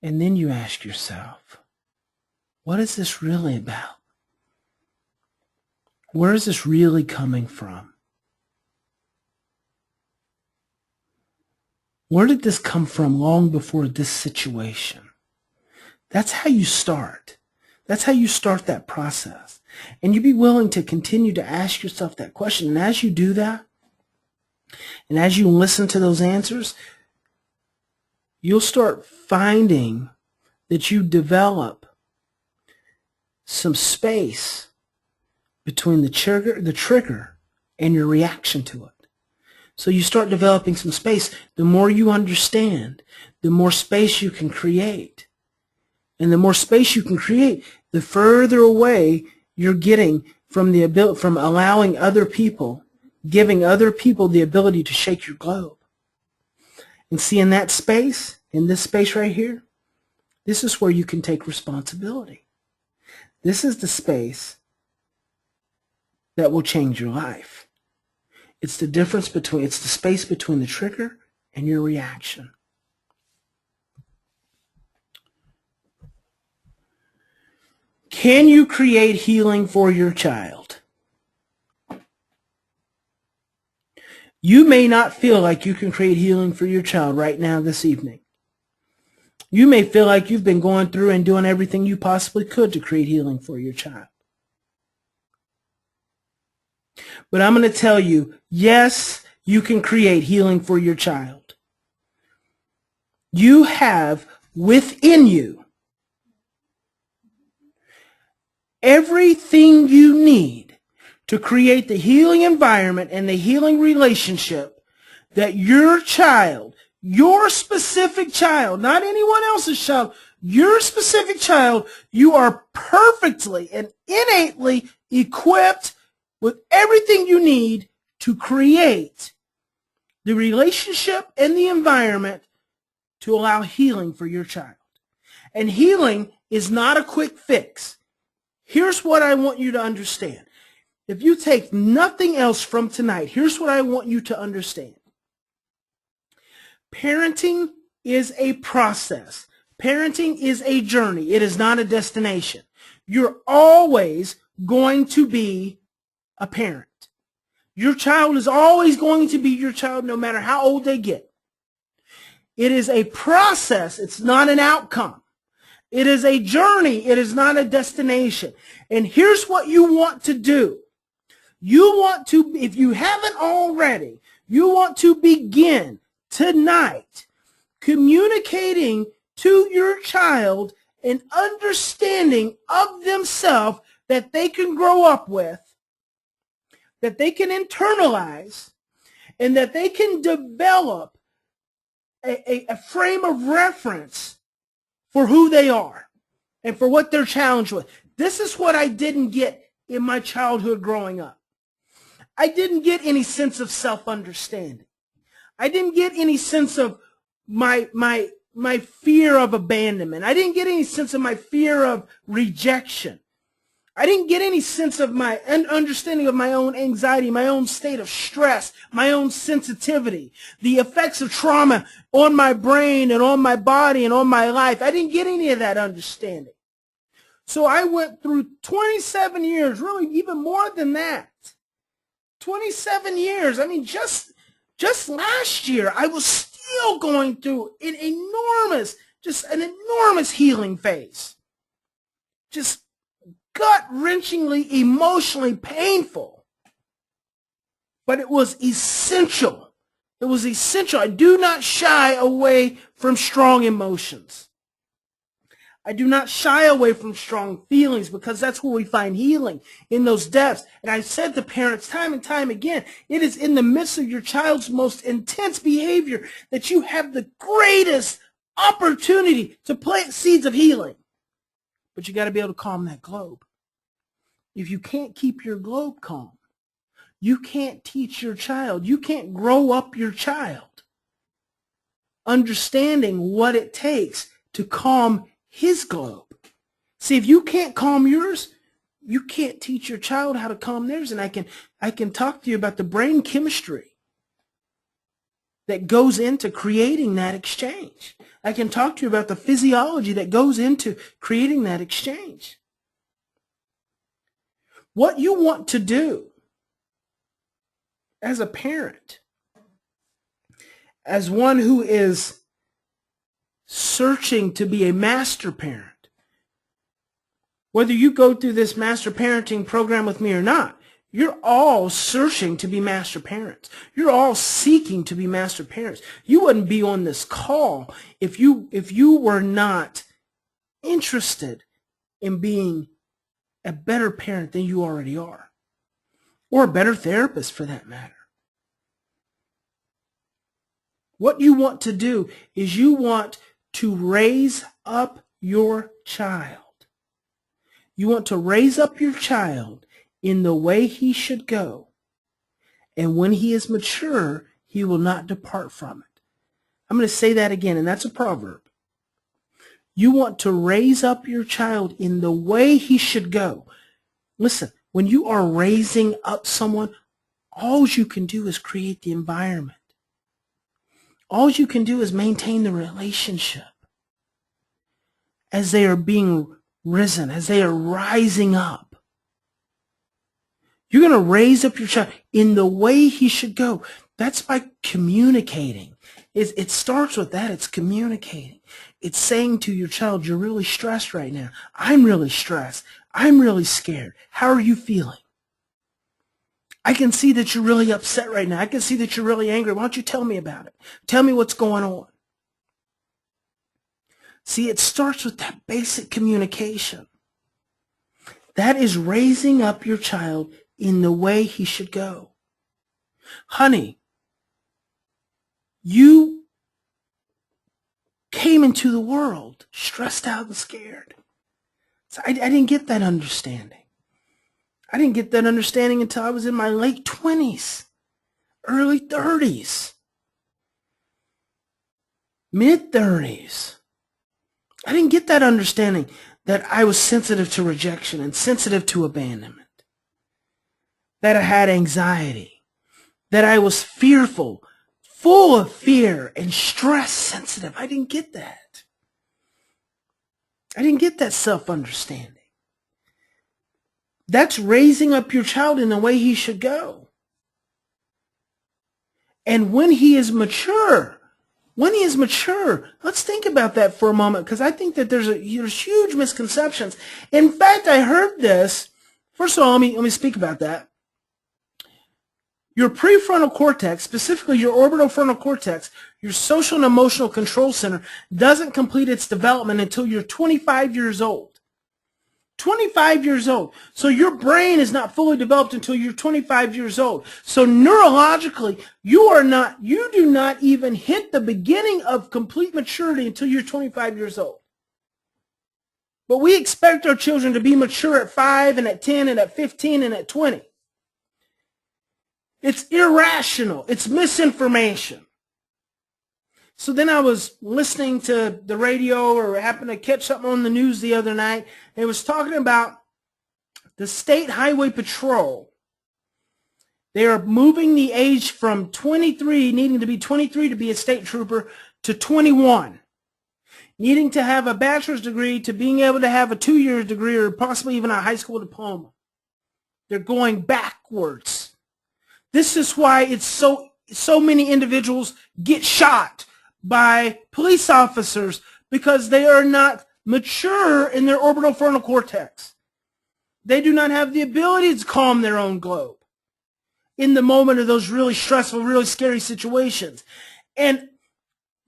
And then you ask yourself, what is this really about? Where is this really coming from? Where did this come from long before this situation? That's how you start. That's how you start that process. And you be willing to continue to ask yourself that question. And as you do that, and as you listen to those answers, you'll start finding that you develop some space between the trigger and your reaction to it. So you start developing some space. The more you understand, the more space you can create. And the more space you can create, the further away you're getting from allowing other people, giving other people the ability to shake your globe. And see, in that space, in this space right here, this is where you can take responsibility. This is the space that will change your life. It's the space between the trigger and your reaction. Can you create healing for your child? You may not feel like you can create healing for your child right now this evening. You may feel like you've been going through and doing everything you possibly could to create healing for your child. But I'm going to tell you, yes, you can create healing for your child. You have within you everything you need to create the healing environment and the healing relationship that your child, your specific child, not anyone else's child, your specific child, you are perfectly and innately equipped with everything you need to create the relationship and the environment to allow healing for your child. And healing is not a quick fix. Here's what I want you to understand. If you take nothing else from tonight, here's what I want you to understand. Parenting is a process. Parenting is a journey. It is not a destination. You're always going to be a parent. Your child is always going to be your child no matter how old they get. It is a process. It's not an outcome. It is a journey. It is not a destination. And here's what you want to do. You want to, if you haven't already, you want to begin tonight communicating to your child an understanding of themselves that they can grow up with, that they can internalize, and that they can develop a frame of reference for who they are and for what they're challenged with. This is what I didn't get in my childhood growing up. I didn't get any sense of self-understanding. I didn't get any sense of my fear of abandonment. I didn't get any sense of my fear of rejection. I didn't get any sense of my understanding of my own anxiety, my own state of stress, my own sensitivity, the effects of trauma on my brain and on my body and on my life. I didn't get any of that understanding. So I went through 27 years, really even more than that. 27 years. I mean, just last year, I was still going through an enormous healing phase. Just gut-wrenchingly, emotionally painful. But it was essential. It was essential. I do not shy away from strong emotions. I do not shy away from strong feelings because that's where we find healing, in those depths. And I've said to parents time and time again, it is in the midst of your child's most intense behavior that you have the greatest opportunity to plant seeds of healing. But you got to be able to calm that globe. If you can't keep your globe calm, you can't teach your child. You can't grow up your child understanding what it takes to calm his globe. See, if you can't calm yours, you can't teach your child how to calm theirs. And I can talk to you about the brain chemistry that goes into creating that exchange. I can talk to you about the physiology that goes into creating that exchange. What you want to do as a parent, as one who is searching to be a master parent, whether you go through this master parenting program with me or not, you're all searching to be master parents. You're all seeking to be master parents. You wouldn't be on this call if you were not interested in being a better parent than you already are, or a better therapist for that matter. What you want to do is you want to raise up your child. You want to raise up your child in the way he should go. And when he is mature, he will not depart from it. I'm going to say that again, and that's a proverb. You want to raise up your child in the way he should go. Listen, when you are raising up someone, all you can do is create the environment. All you can do is maintain the relationship as they are being risen, as they are rising up. You're going to raise up your child in the way he should go. That's by communicating. It starts with that. It's communicating. It's saying to your child, you're really stressed right now. I'm really stressed. I'm really scared. How are you feeling? I can see that you're really upset right now. I can see that you're really angry. Why don't you tell me about it? Tell me what's going on. See, it starts with that basic communication. That is raising up your child in the way he should go. Honey, you came into the world stressed out and scared. So I didn't get that understanding. I didn't get that understanding until I was in my late 20s, early 30s, mid 30s. I didn't get that understanding that I was sensitive to rejection and sensitive to abandonment, that I had anxiety, that I was fearful, full of fear and stress sensitive. I didn't get that. I didn't get that self-understanding. That's raising up your child in the way he should go. And when he is mature, let's think about that for a moment, because I think that there's huge misconceptions. In fact, I heard this. First of all, let me speak about that. Your prefrontal cortex, specifically your orbital frontal cortex, your social and emotional control center, doesn't complete its development until you're 25 years old. 25 years old. So your brain is not fully developed until you're 25 years old. So neurologically, you do not even hit the beginning of complete maturity until you're 25 years old. But we expect our children to be mature at 5 and at 10 and at 15 and at 20. It's irrational. It's misinformation. So then I was listening to the radio, or happened to catch something on the news the other night. It was talking about the State Highway Patrol. They are moving the age from 23, needing to be 23 to be a state trooper, to 21. Needing to have a bachelor's degree to being able to have a 2-year degree, or possibly even a high school diploma. They're going backwards. This is why it's so many individuals get shot by police officers, because they are not mature in their orbital frontal cortex. They do not have the ability to calm their own globe in the moment of those really stressful, really scary situations. And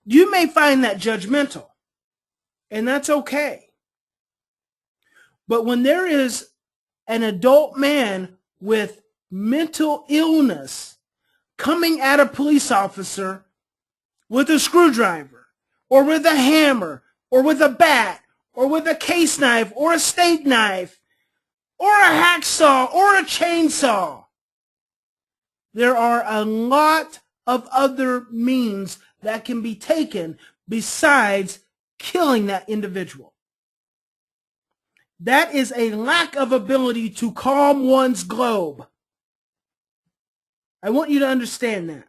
you may find that judgmental, and that's okay. But when there is an adult man with mental illness coming at a police officer with a screwdriver, or with a hammer, or with a bat, or with a case knife, or a steak knife, or a hacksaw, or a chainsaw, there are a lot of other means that can be taken besides killing that individual. That is a lack of ability to calm one's globe. I want you to understand that.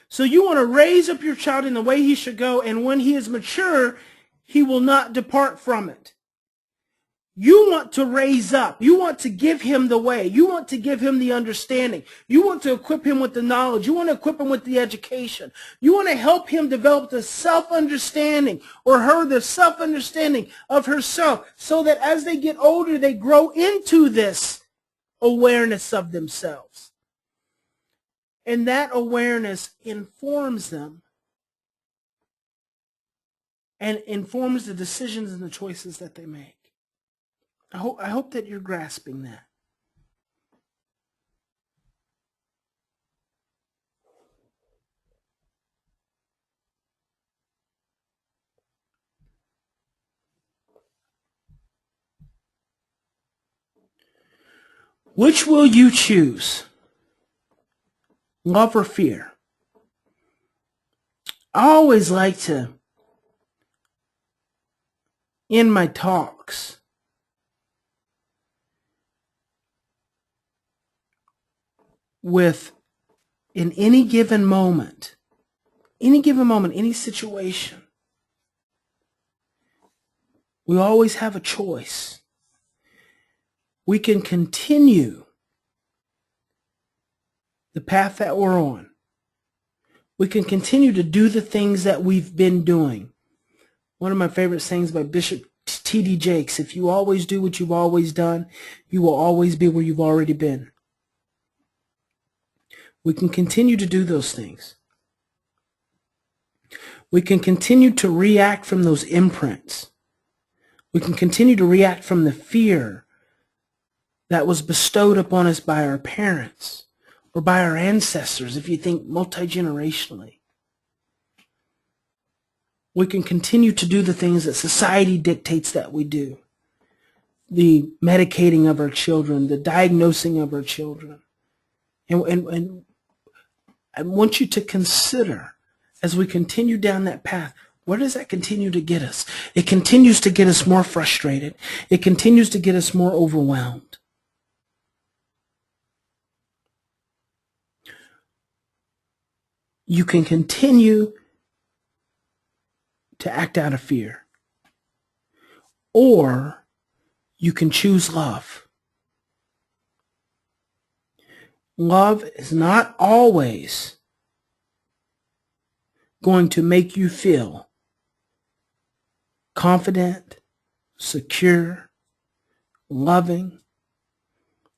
So you want to raise up your child in the way he should go, and when he is mature, he will not depart from it. You want to raise up. You want to give him the way. You want to give him the understanding. You want to equip him with the knowledge. You want to equip him with the education. You want to help him develop the self-understanding, or her the self-understanding of herself, so that as they get older, they grow into this awareness of themselves. And that awareness informs them and informs the decisions and the choices that they make. I hope that you're grasping that. Which will you choose? Love or fear? I always like to end my talks with, in any given moment, any situation, we always have a choice. We can continue the path that we're on. We can continue to do the things that we've been doing. One of my favorite sayings by Bishop T.D. Jakes: if you always do what you've always done, you will always be where you've already been. We can continue to do those things. We can continue to react from those imprints. We can continue to react from the fear that was bestowed upon us by our parents or by our ancestors, if you think multi-generationally. We can continue to do the things that society dictates that we do. The medicating of our children, the diagnosing of our children. And I want you to consider, as we continue down that path, where does that continue to get us? It continues to get us more frustrated. It continues to get us more overwhelmed. You can continue to act out of fear, or you can choose love. Love is not always going to make you feel confident, secure, loving.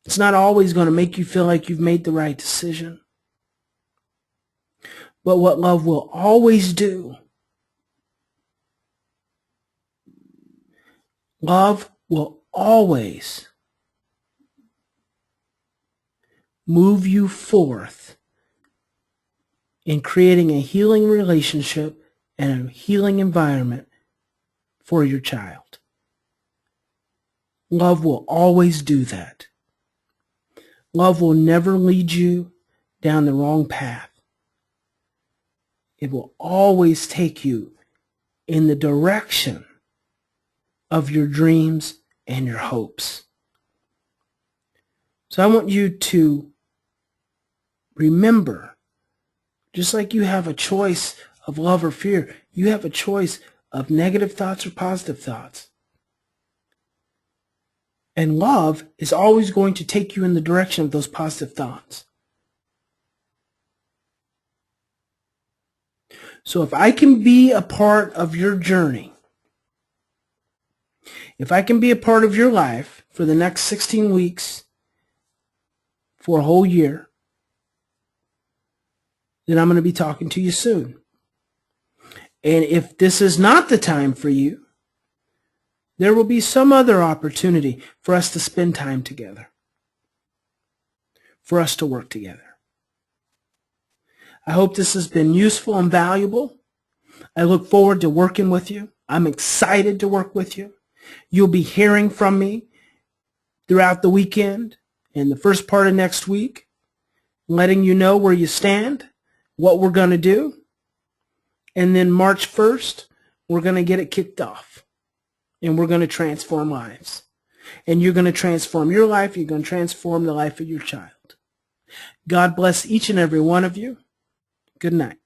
It's not always going to make you feel like you've made the right decision. But what love will always do, love will always move you forth in creating a healing relationship and a healing environment for your child. Love will always do that. Love will never lead you down the wrong path. It will always take you in the direction of your dreams and your hopes. So I want you to remember, just like you have a choice of love or fear, you have a choice of negative thoughts or positive thoughts. And love is always going to take you in the direction of those positive thoughts. So if I can be a part of your journey, if I can be a part of your life for the next 16 weeks, for a whole year, then I'm going to be talking to you soon. And if this is not the time for you, there will be some other opportunity for us to spend time together, for us to work together. I hope this has been useful and valuable. I look forward to working with you. I'm excited to work with you. You'll be hearing from me throughout the weekend and the first part of next week, letting you know where you stand, what we're going to do. And then March 1st, we're going to get it kicked off. And we're going to transform lives. And you're going to transform your life. You're going to transform the life of your child. God bless each and every one of you. Good night.